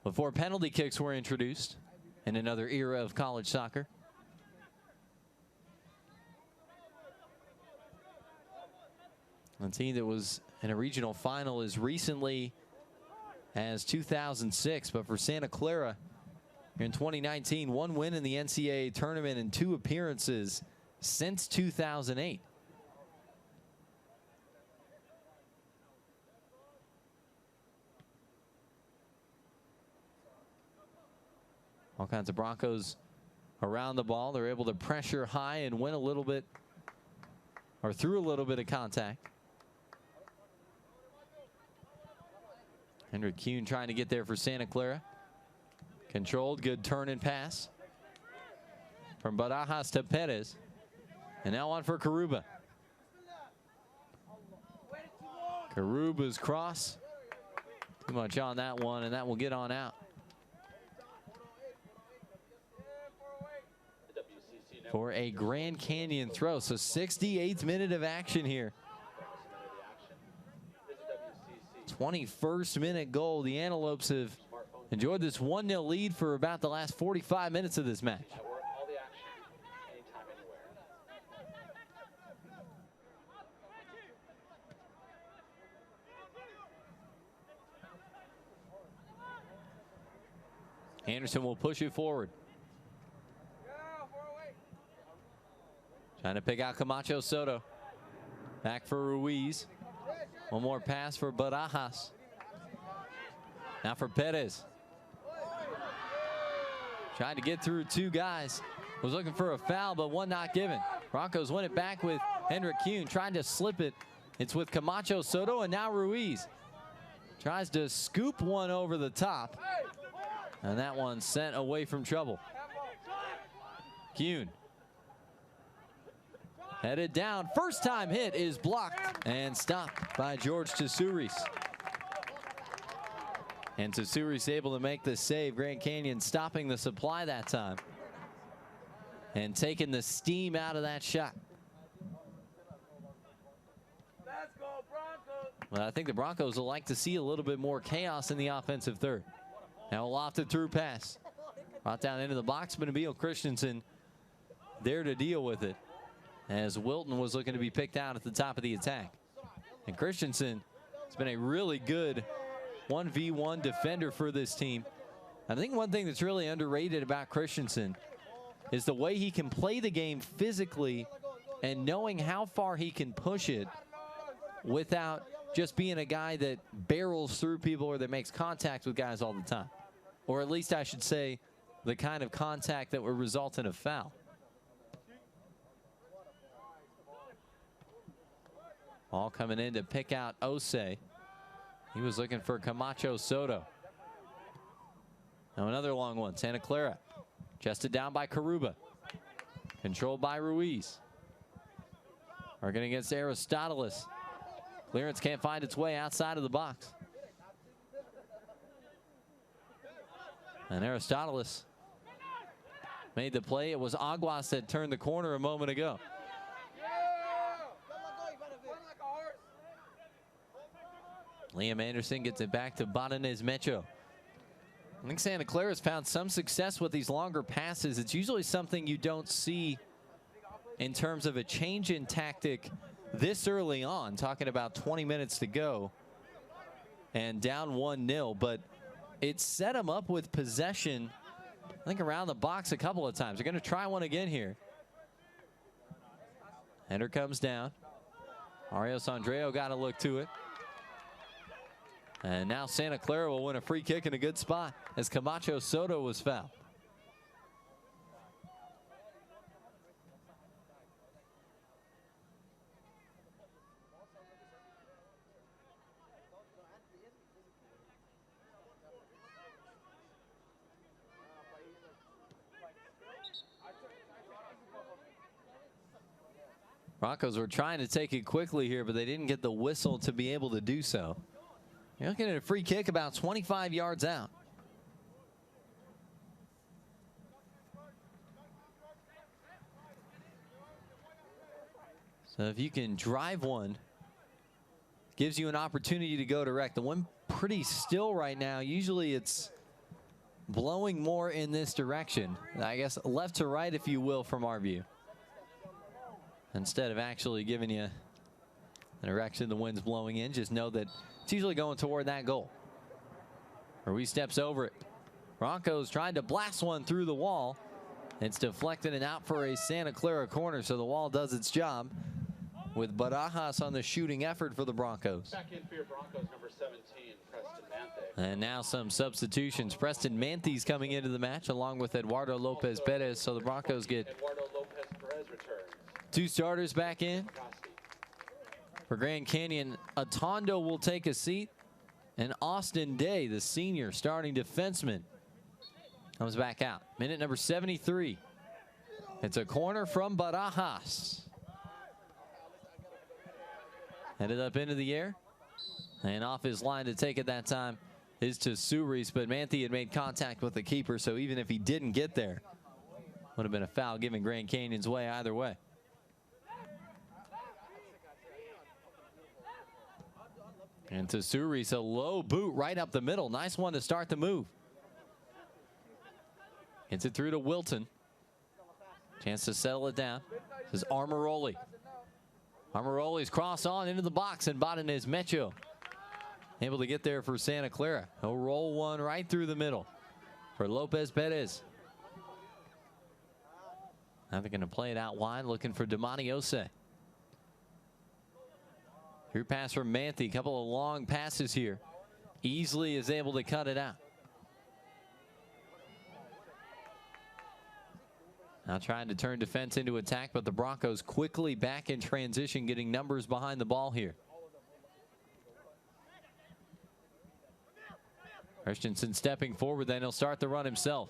before penalty kicks were introduced in another era of college soccer. A team that was in a regional final as recently as 2006, but for Santa Clara in 2019, 1 win in the NCAA tournament and 2 appearances since 2008. All kinds of Broncos around the ball. They're able to pressure high and win a little bit, or through a little bit of contact. Henry Kuhn trying to get there for Santa Clara. Controlled, good turn and pass from Barajas to Perez. And now on for Karuba. Karuba's cross. Too much on that one, and that will get on out. For a Grand Canyon throw. So 68th minute of action here. 21st minute goal. The Antelopes have enjoyed this 1-0 lead for about the last 45 minutes of this match. Anderson will push it forward. Trying to pick out Camacho Soto. Back for Ruiz. One more pass for Barajas. Now for Perez. Tried to get through 2 guys. Was looking for a foul, but one not given. Broncos win it back with Henrik Kuhn. Trying to slip it. It's with Camacho Soto, and now Ruiz. Tries to scoop one over the top. And that one sent away from trouble. Kuhn. Headed down. First time hit is blocked and stopped by George Tsouris. And Tsouris able to make the save. Grand Canyon stopping the supply that time and taking the steam out of that shot. Let's go, Broncos. Well, I think the Broncos will like to see a little bit more chaos in the offensive third. Now a lofted through pass. Brought down into the box, but Emil Christensen there to deal with it, as Wilton was looking to be picked out at the top of the attack. And Christensen has been a really good 1v1 defender for this team. I think one thing that's really underrated about Christensen is the way he can play the game physically and knowing how far he can push it without just being a guy that barrels through people or that makes contact with guys all the time. Or at least I should say the kind of contact that would result in a foul. All coming in to pick out Osei. He was looking for Camacho Soto. Now another long one. Santa Clara. Chested down by Karuba. Controlled by Ruiz. Working against Aristoteles. Clearance can't find its way outside of the box. And Aristoteles made the play. It was Aguas that turned the corner a moment ago. Liam Anderson gets it back to Badanez Mecho. I think Santa Clara's found some success with these longer passes. It's usually something you don't see in terms of a change in tactic this early on, talking about 20 minutes to go and down 1-0, but it set them up with possession, I think, around the box a couple of times. They're going to try one again here. Header comes down. Arios Andreo got a look to it. And now Santa Clara will win a free kick in a good spot as Camacho Soto was fouled. Broncos were trying to take it quickly here, but they didn't get the whistle to be able to do so. You're looking at a free kick about 25 yards out. So if you can drive one, gives you an opportunity to go direct. The wind pretty still right now. Usually it's blowing more in this direction. I guess left to right, if you will, from our view. Instead of actually giving you the direction the wind's blowing in, just know that it's usually going toward that goal. Ruiz steps over it. Broncos tried to blast one through the wall. It's deflected and out for a Santa Clara corner, so the wall does its job with Barajas on the shooting effort for the Broncos. Back in for your Broncos, number 17, Preston Manthe. And now some substitutions. Preston Manthe's coming into the match along with Eduardo Lopez Perez, so the Broncos get Eduardo Lopez Perez returns. 2 starters back in. For Grand Canyon, Atondo will take a seat, and Austin Day, the senior starting defenseman, comes back out. Minute number 73. It's a corner from Barajas. Headed up into the air. And off his line to take it that time is to Suris, but Manthe had made contact with the keeper, so even if he didn't get there, would have been a foul given Grand Canyon's way either way. And to Suris, a low boot right up the middle. Nice one to start the move. Gets it through to Wilton. Chance to settle it down. This is Armoroli. Armoroli's cross on into the box, and Badenez Mecho able to get there for Santa Clara. He'll roll one right through the middle for Lopez Perez. Now they're going to play it out wide, looking for Damani Ose. Through pass from Manthe, a couple of long passes here. Easily is able to cut it out. Now trying to turn defense into attack, but the Broncos quickly back in transition, getting numbers behind the ball here. Christensen stepping forward, then he'll start the run himself.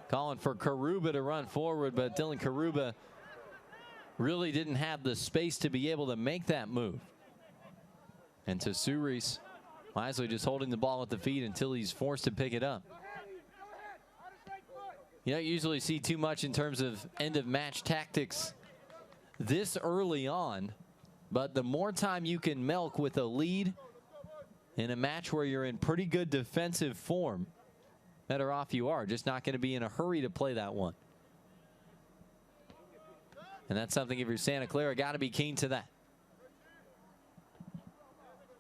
Calling for Karuba to run forward, but Dylan Karuba really didn't have the space to be able to make that move. And to Suris, wisely just holding the ball at the feet until he's forced to pick it up. You don't usually see too much in terms of end of match tactics this early on, but the more time you can milk with a lead in a match where you're in pretty good defensive form, better off you are. Just not going to be in a hurry to play that one. And that's something, if you're Santa Clara, got to be keen to that.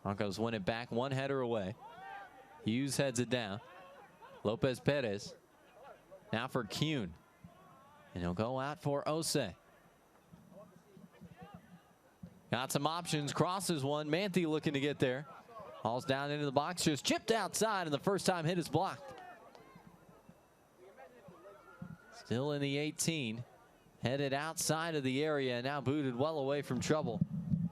Broncos win it back, one header away. Hughes heads it down. Lopez Perez. Now for Kuhn. And he'll go out for Ose. Got some options, crosses one. Manthe looking to get there. Ball's down into the box, just chipped outside, and the first time hit is blocked. Still in the 18. Headed outside of the area, now booted well away from trouble.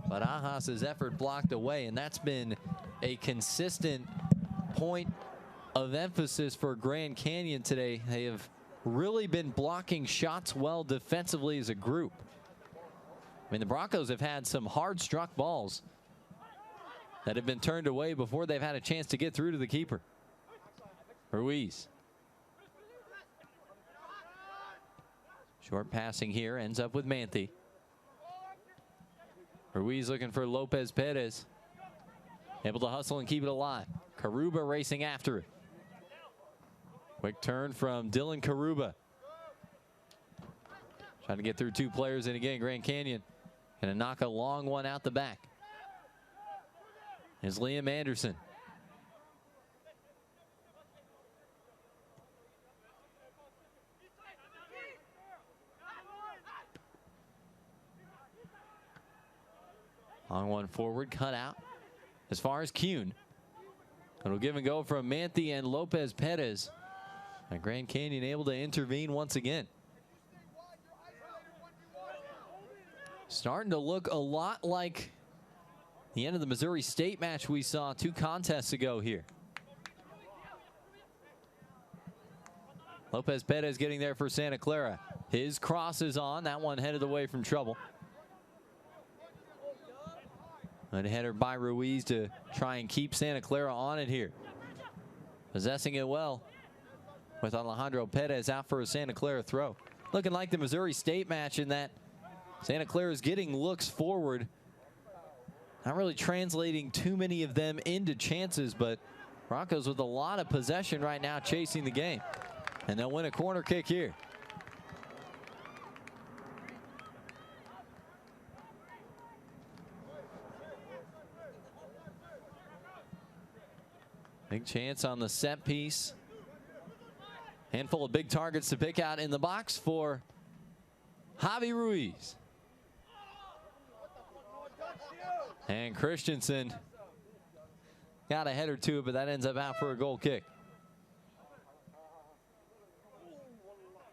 But Barajas' effort blocked away, and that's been a consistent point of emphasis for Grand Canyon today. They have really been blocking shots well defensively as a group. I mean, the Broncos have had some hard struck balls that have been turned away before they've had a chance to get through to the keeper. Ruiz. Short passing here, ends up with Manthe. Ruiz looking for Lopez Perez. Able to hustle and keep it alive. Karuba racing after it. Quick turn from Dylan Karuba. Trying to get through 2 players, and again, Grand Canyon gonna knock a long one out the back. Is Liam Anderson. Long one forward, cut out as far as Kuhn. It'll give and go from Manthe and Lopez Perez. And Grand Canyon able to intervene once again. Starting to look a lot like the end of the Missouri State match we saw 2 contests ago here. Lopez Perez getting there for Santa Clara. His cross is on. That one headed away from trouble. Good header by Ruiz to try and keep Santa Clara on it here. Possessing it well with Alejandro Perez out for a Santa Clara throw. Looking like the Missouri State match in that Santa Clara is getting looks forward. Not really translating too many of them into chances, but Broncos with a lot of possession right now chasing the game. And they'll win a corner kick here. Big chance on the set piece. Handful of big targets to pick out in the box for Javi Ruiz. And Christensen got a header to it, but that ends up out for a goal kick.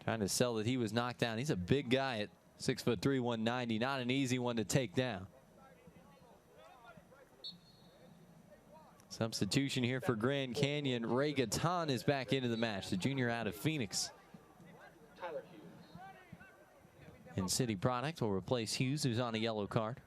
Trying to sell that he was knocked down. He's a big guy at 6'3", 190. Not an easy one to take down. Substitution here for Grand Canyon. Ray Gatan is back into the match, the junior out of Phoenix. In City Product will replace Hughes, who's on a yellow card.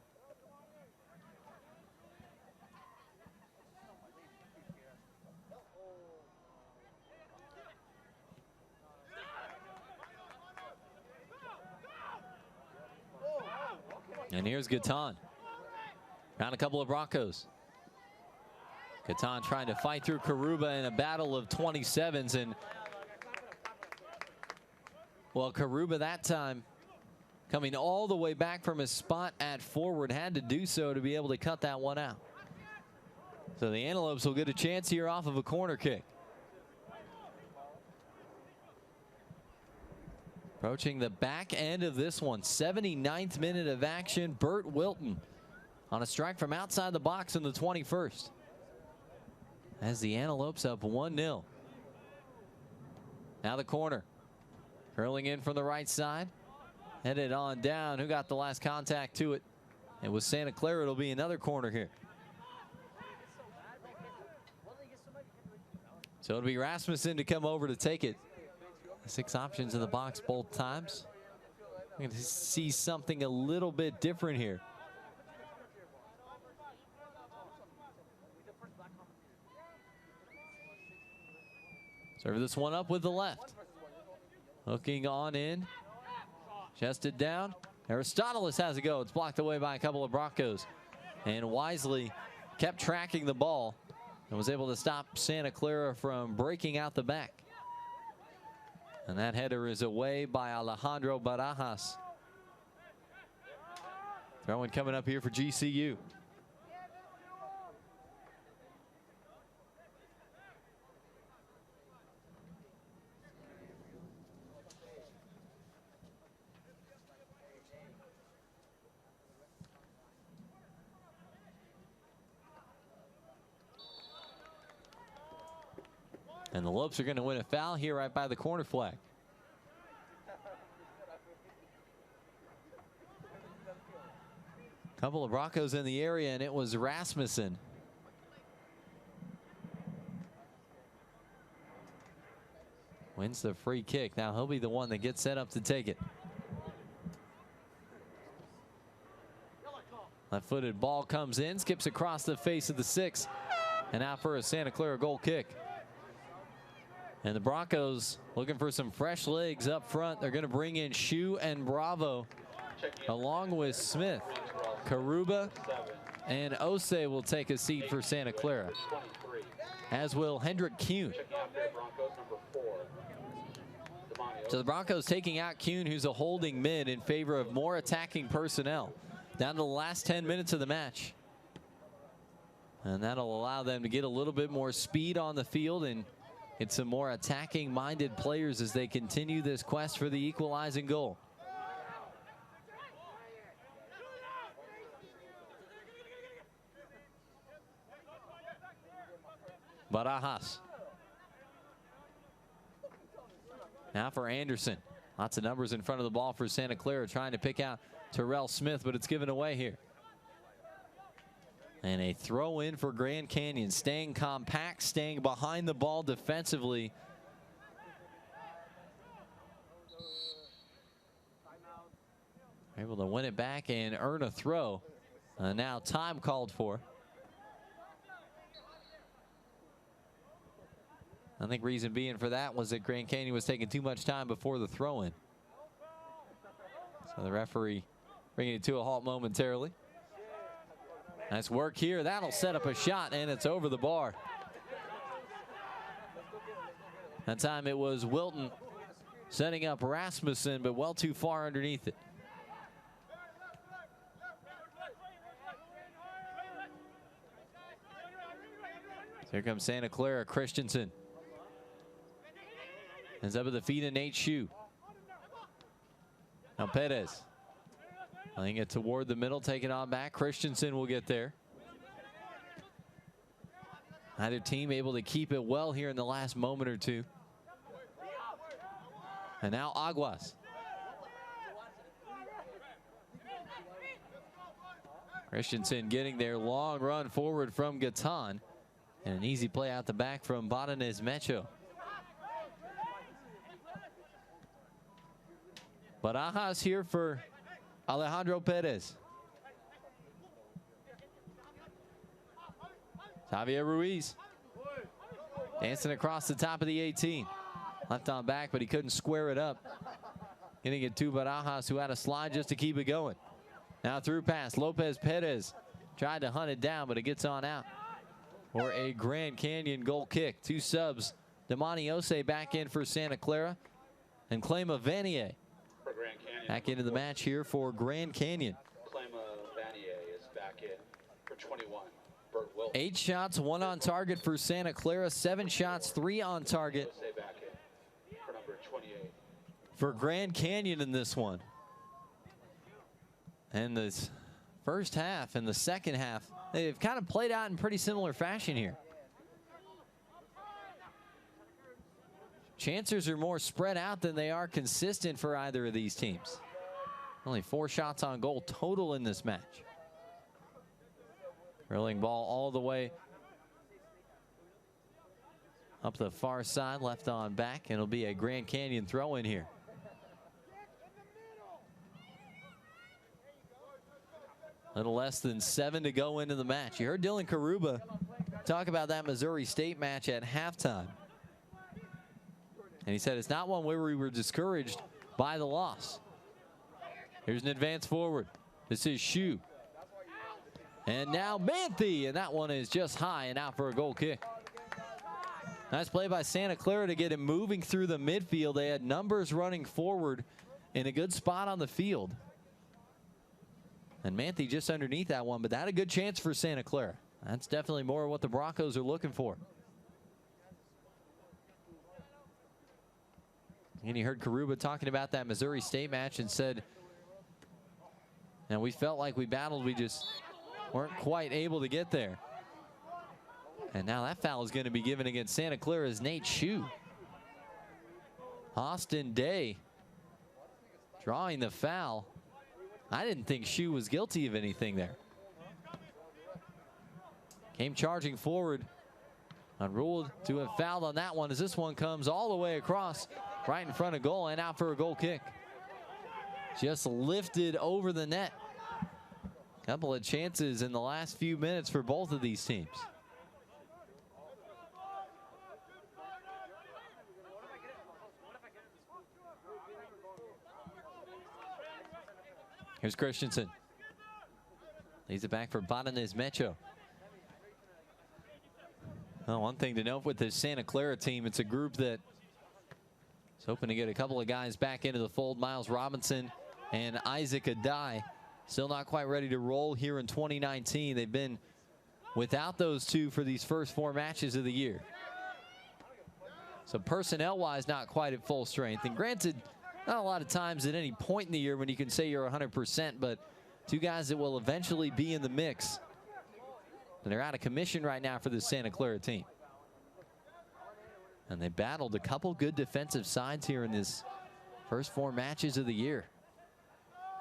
And here's Gatan. Around a couple of Broncos. Gatan trying to fight through Karuba in a battle of 27s. And, well, Karuba that time coming all the way back from his spot at forward, had to do so to be able to cut that one out. So the Antelopes will get a chance here off of a corner kick. Approaching the back end of this one, 79th minute of action. Burt Wilton on a strike from outside the box in the 21st. As the Antelopes up 1-0. Now the corner. Curling in from the right side. Headed on down. Who got the last contact to it? It was Santa Clara. It'll be another corner here. So it'll be Rasmussen to come over to take it. 6 options in the box both times. I'm going to see something a little bit different here. Serve this one up with the left. Hooking on in. Chested down. Aristoteles has a go. It's blocked away by a couple of Broncos. And wisely kept tracking the ball and was able to stop Santa Clara from breaking out the back. And that header is away by Alejandro Barajas. Throw-in coming up here for GCU. And the Lopes are going to win a foul here right by the corner flag. Couple of Broncos in the area, and it was Rasmussen. Wins the free kick. Now he'll be the one that gets set up to take it. Left-footed ball comes in, skips across the face of the 6, and out for a Santa Clara goal kick. And the Broncos looking for some fresh legs up front. They're going to bring in Shu and Bravo along with Smith. Karuba and Ose will take a seat for Santa Clara, as will Hendrick Kuhn. So the Broncos taking out Kuhn, who's a holding mid, in favor of more attacking personnel. Down to the last 10 minutes of the match. And that'll allow them to get a little bit more speed on the field and get some more attacking-minded players as they continue this quest for the equalizing goal. Barajas. Now for Anderson. Lots of numbers in front of the ball for Santa Clara, trying to pick out Terrell Smith, but it's given away here. And a throw in for Grand Canyon, staying compact, staying behind the ball defensively. Able to win it back and earn a throw. Now time called for. I think reason being for that was that Grand Canyon was taking too much time before the throw-in. So the referee bringing it to a halt momentarily. Nice work here. That'll set up a shot, and it's over the bar. That time it was Wilton setting up Rasmussen, but well too far underneath it. So here comes Santa Clara. Christensen ends up at the feet of Nate Shue. Now Perez playing it toward the middle, taking on back. Christensen will get there. Either team able to keep it well here in the last moment or two. And now Aguas. Christensen getting there. Long run forward from Gatan. And an easy play out the back from Badanes Mecho. Barajas here for Alejandro Perez. Javier Ruiz dancing across the top of the 18. Left on back, but he couldn't square it up. Getting it to Barajas, who had a slide just to keep it going. Now through pass. Lopez Perez tried to hunt it down, but it gets on out for a Grand Canyon goal kick. Two subs. Damani Ose back in for Santa Clara, and Clema Vanier back into the match here for Grand Canyon. Clema Vanier is back in for 21. 8 shots, 1 on target for Santa Clara. 7 shots, 3 on target Back in for number 28. for Grand Canyon in this one. And this first half and the second half, they've kind of played out in pretty similar fashion here. Chances are more spread out than they are consistent for either of these teams. Only 4 shots on goal total in this match. Drilling ball all the way up the far side, left on back, and it'll be a Grand Canyon throw in here. Little less than 7 to go into the match. You heard Dylan Karuba talk about that Missouri State match at halftime. And he said it's not one where we were discouraged by the loss. Here's an advance forward. This is Shue. And now Manthe, and that one is just high and out for a goal kick. Nice play by Santa Clara to get him moving through the midfield. They had numbers running forward in a good spot on the field. And Manthe just underneath that one, but that a good chance for Santa Clara. That's definitely more of what the Broncos are looking for. And you heard Karuba talking about that Missouri State match and said, and we felt like we battled, we just weren't quite able to get there. And now that foul is going to be given against Santa Clara's Nate Shue. Austin Day drawing the foul. I didn't think Shue was guilty of anything there. Came charging forward. Unruled to have fouled on that one as this one comes all the way across right in front of goal and out for a goal kick. Just lifted over the net. Couple of chances in the last few minutes for both of these teams. Here's Christensen. Leads it back for Badanes Mecho. Well, one thing to note with this Santa Clara team, it's a group that is hoping to get a couple of guys back into the fold. Miles Robinson and Isaac Adai still not quite ready to roll here in 2019. They've been without those two for these first 4 matches of the year. So personnel-wise, not quite at full strength. And granted, not a lot of times at any point in the year when you can say you're 100%, but 2 guys that will eventually be in the mix. And they're out of commission right now for the Santa Clara team. And they battled a couple good defensive sides here in this first 4 matches of the year.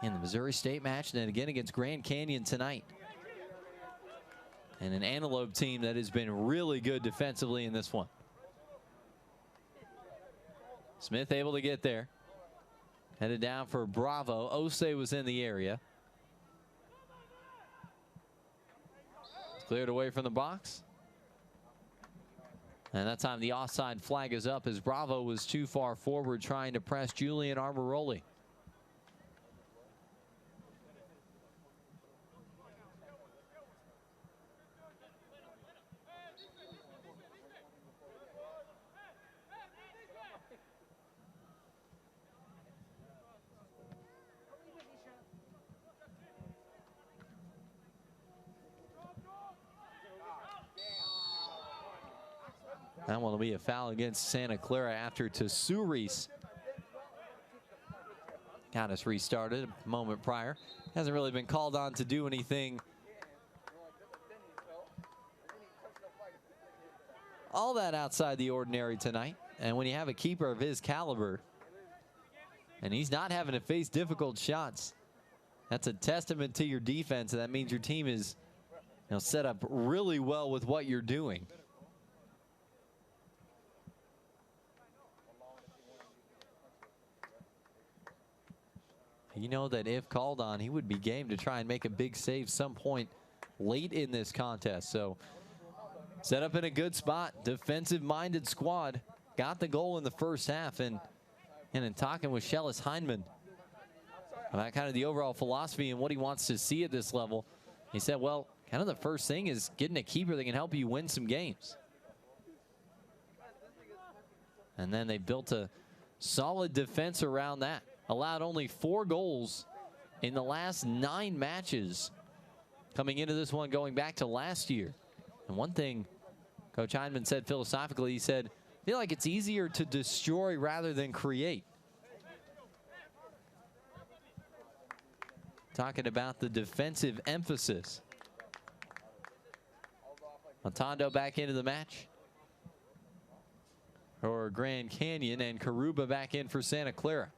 In the Missouri State match, and then again against Grand Canyon tonight. And an Antelope team that has been really good defensively in this one. Smith able to get there. Headed down for Bravo. Ose was in the area. Cleared away from the box. And that time the offside flag is up as Bravo was too far forward trying to press Julian Arboroli. That one will be a foul against Santa Clara after Tsouris got us restarted a moment prior. Hasn't really been called on to do anything all that outside the ordinary tonight. And when you have a keeper of his caliber and he's not having to face difficult shots, that's a testament to your defense. And that means your team is, set up really well with what you're doing. You know that if called on, he would be game to try and make a big save some point late in this contest. So set up in a good spot, defensive-minded squad. Got the goal in the first half. And in talking with Shellis Heineman about kind of the overall philosophy and what he wants to see at this level, he said, well, kind of the first thing is getting a keeper that can help you win some games. And then they built a solid defense around that. Allowed only 4 goals in the last 9 matches coming into this one going back to last year. And one thing Coach Heineman said philosophically, he said, I feel like it's easier to destroy rather than create. Talking about the defensive emphasis. Montando back into the match for Grand Canyon, and Karuba back in for Santa Clara.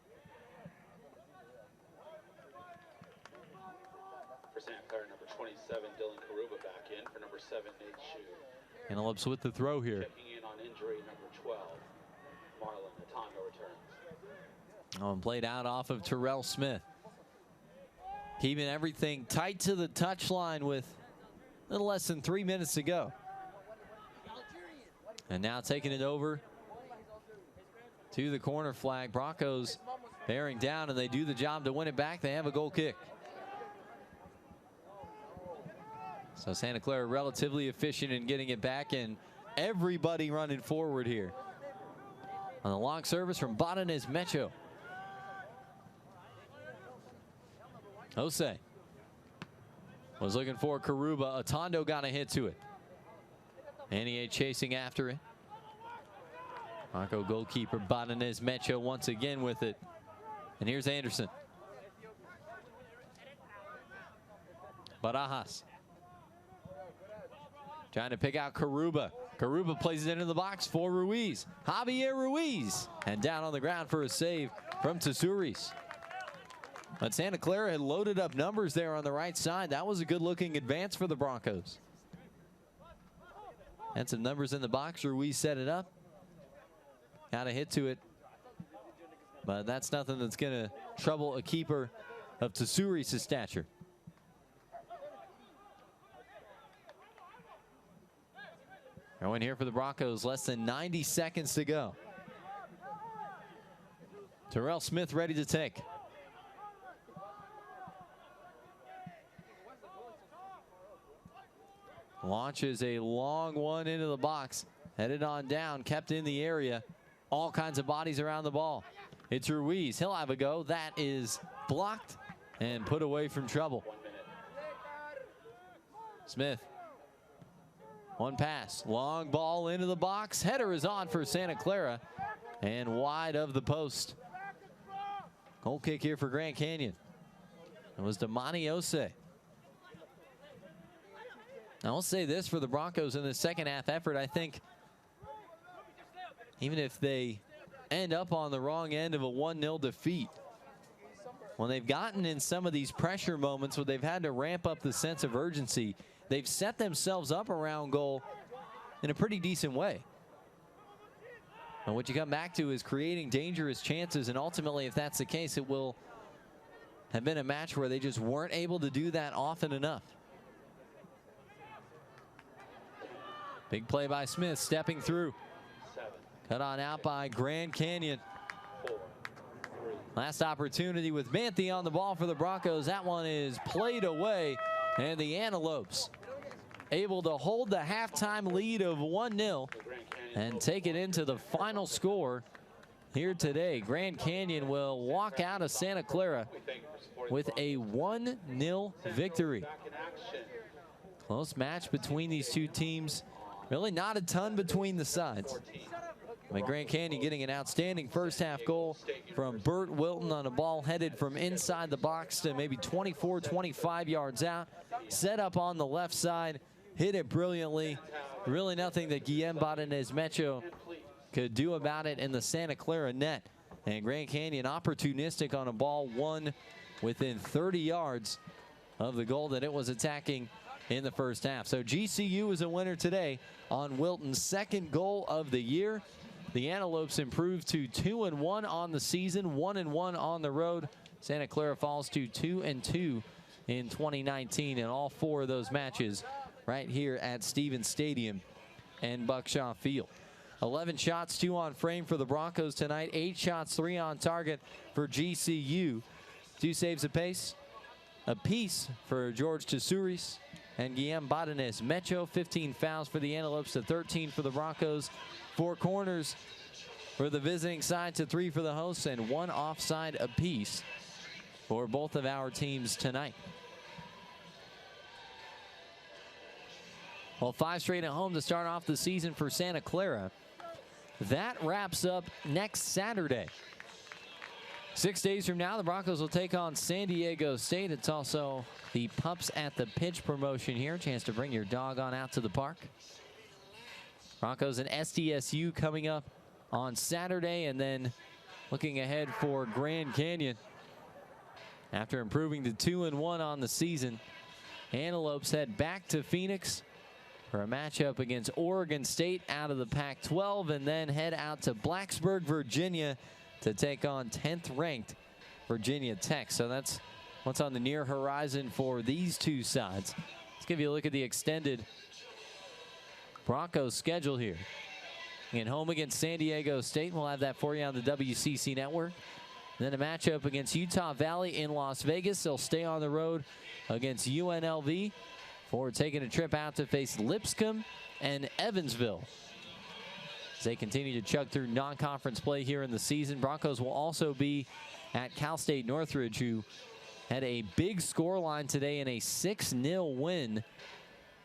For Santa Clara, number 27, Dylan Karuba back in. For number 7, Nate Shue. Antelopes with the throw here. Checking in on injury, number 12, Marlon Montando returns. And played out off of Terrell Smith. Keeping everything tight to the touchline with a little less than 3 minutes to go. And now taking it over to the corner flag. Broncos bearing down, and they do the job to win it back. They have a goal kick. So Santa Clara relatively efficient in getting it back, and everybody running forward here. On the long service from Botanez Mecho. Jose was looking for Karuba. Atondo got a hit to it. NEA chasing after it. Bronco goalkeeper Botanez Mecho once again with it. And here's Anderson. Barajas trying to pick out Karuba. Karuba plays it into the box for Ruiz. Javier Ruiz. And down on the ground for a save from Tsouris. But Santa Clara had loaded up numbers there on the right side. That was a good-looking advance for the Broncos. And some numbers in the box. Ruiz set it up. Got a hit to it. But that's nothing that's going to trouble a keeper of Tsouris' stature. Going here for the Broncos. Less than 90 seconds to go. Terrell Smith ready to take. Launches a long one into the box. Headed on down, kept in the area. All kinds of bodies around the ball. It's Ruiz. He'll have a go. That is blocked and put away from trouble. Smith. One pass. Long ball into the box. Header is on for Santa Clara. And wide of the post. Goal kick here for Grand Canyon. It was Damani Ose. Now, I'll say this for the Broncos in the second half effort. I think even if they end up on the wrong end of a 1-0 defeat, when they've gotten in some of these pressure moments where they've had to ramp up the sense of urgency, they've set themselves up around goal in a pretty decent way. And what you come back to is creating dangerous chances, and ultimately, if that's the case, it will have been a match where they just weren't able to do that often enough. Big play by Smith, stepping through. Cut on out by Grand Canyon. Last opportunity with Manthe on the ball for the Broncos. That one is played away, and the Antelopes able to hold the halftime lead of 1-0 and take it into the final score here today. Grand Canyon will walk out of Santa Clara with a 1-0 victory. Close match between these two teams. Really not a ton between the sides. Grand Canyon getting an outstanding first half goal from Burt Wilton on a ball headed from inside the box to maybe 24, 25 yards out. Set up on the left side, hit it brilliantly. Really nothing that Guillem Badenez Mecho could do about it in the Santa Clara net. And Grand Canyon opportunistic on a ball won within 30 yards of the goal that it was attacking in the first half. So GCU is a winner today on Wilton's second goal of the year. The Antelopes improved to 2-1 on the season, 1-1 on the road. Santa Clara falls to 2-2 in 2019 in all four of those matches right here at Stevens Stadium and Buckshaw Field. 11 shots, 2 on frame for the Broncos tonight. 8 shots, 3 on target for GCU. 2 saves apiece for George Tesouris and Guillem Badenez Mecho. 15 fouls for the Antelopes to 13 for the Broncos. 4 corners for the visiting side to 3 for the hosts, and 1 offside apiece for both of our teams tonight. Well, 5 straight at home to start off the season for Santa Clara. That wraps up next Saturday. 6 days from now, the Broncos will take on San Diego State. It's also the Pups at the Pitch promotion here. Chance to bring your dog on out to the park. Broncos and SDSU coming up on Saturday, and then looking ahead for Grand Canyon. After improving to 2-1 on the season, Antelopes head back to Phoenix for a matchup against Oregon State out of the Pac-12, and then head out to Blacksburg, Virginia to take on 10th ranked Virginia Tech. So that's what's on the near horizon for these two sides. Let's give you a look at the extended Broncos schedule here. And home against San Diego State. We'll have that for you on the WCC Network. Then a matchup against Utah Valley in Las Vegas. They'll stay on the road against UNLV before taking a trip out to face Lipscomb and Evansville as they continue to chug through non-conference play here in the season. Broncos will also be at Cal State Northridge, who had a big scoreline today in a 6-0 win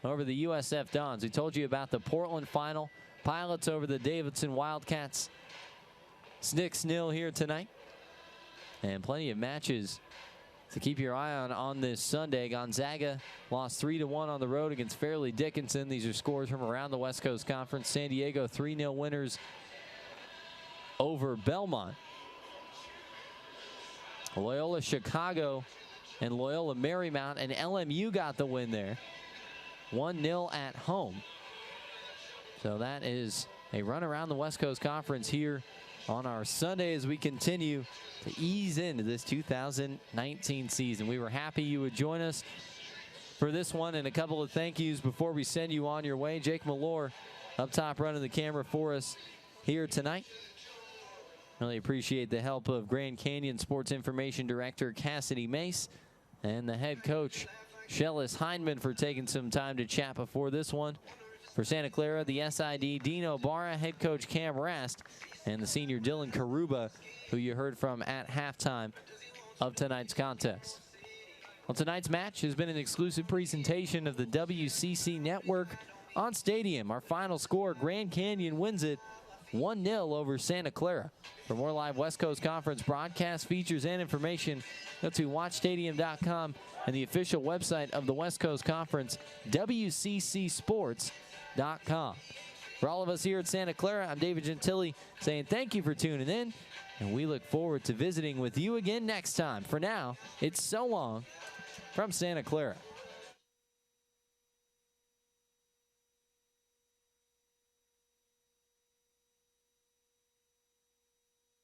over the USF Dons. We told you about the Portland final. Pilots over the Davidson Wildcats. 6-0 here tonight. And plenty of matches to keep your eye on this Sunday. Gonzaga lost 3-1 on the road against Fairleigh Dickinson. These are scores from around the West Coast Conference. San Diego 3-0 winners over Belmont. Loyola Chicago and Loyola Marymount and LMU got the win there. 1-0 at home. So that is a run around the West Coast Conference here on our Sunday as we continue to ease into this 2019 season. We were happy you would join us for this one, and a couple of thank yous before we send you on your way. Jake Malore up top running the camera for us here tonight. Really appreciate the help of Grand Canyon Sports Information Director Cassidy Mace and the head coach Shellis Hindman for taking some time to chat before this one. For Santa Clara, the SID, Dino Barra, head coach Cam Rast, and the senior Dylan Karuba, who you heard from at halftime of tonight's contest. Well, tonight's match has been an exclusive presentation of the WCC Network on Stadium. Our final score, Grand Canyon wins it 1-0 over Santa Clara. For more live West Coast Conference broadcast features and information, go to watchstadium.com and the official website of the West Coast Conference, WCCsports.com. For all of us here at Santa Clara, I'm David Gentili saying thank you for tuning in, and we look forward to visiting with you again next time. For now, it's so long from Santa Clara.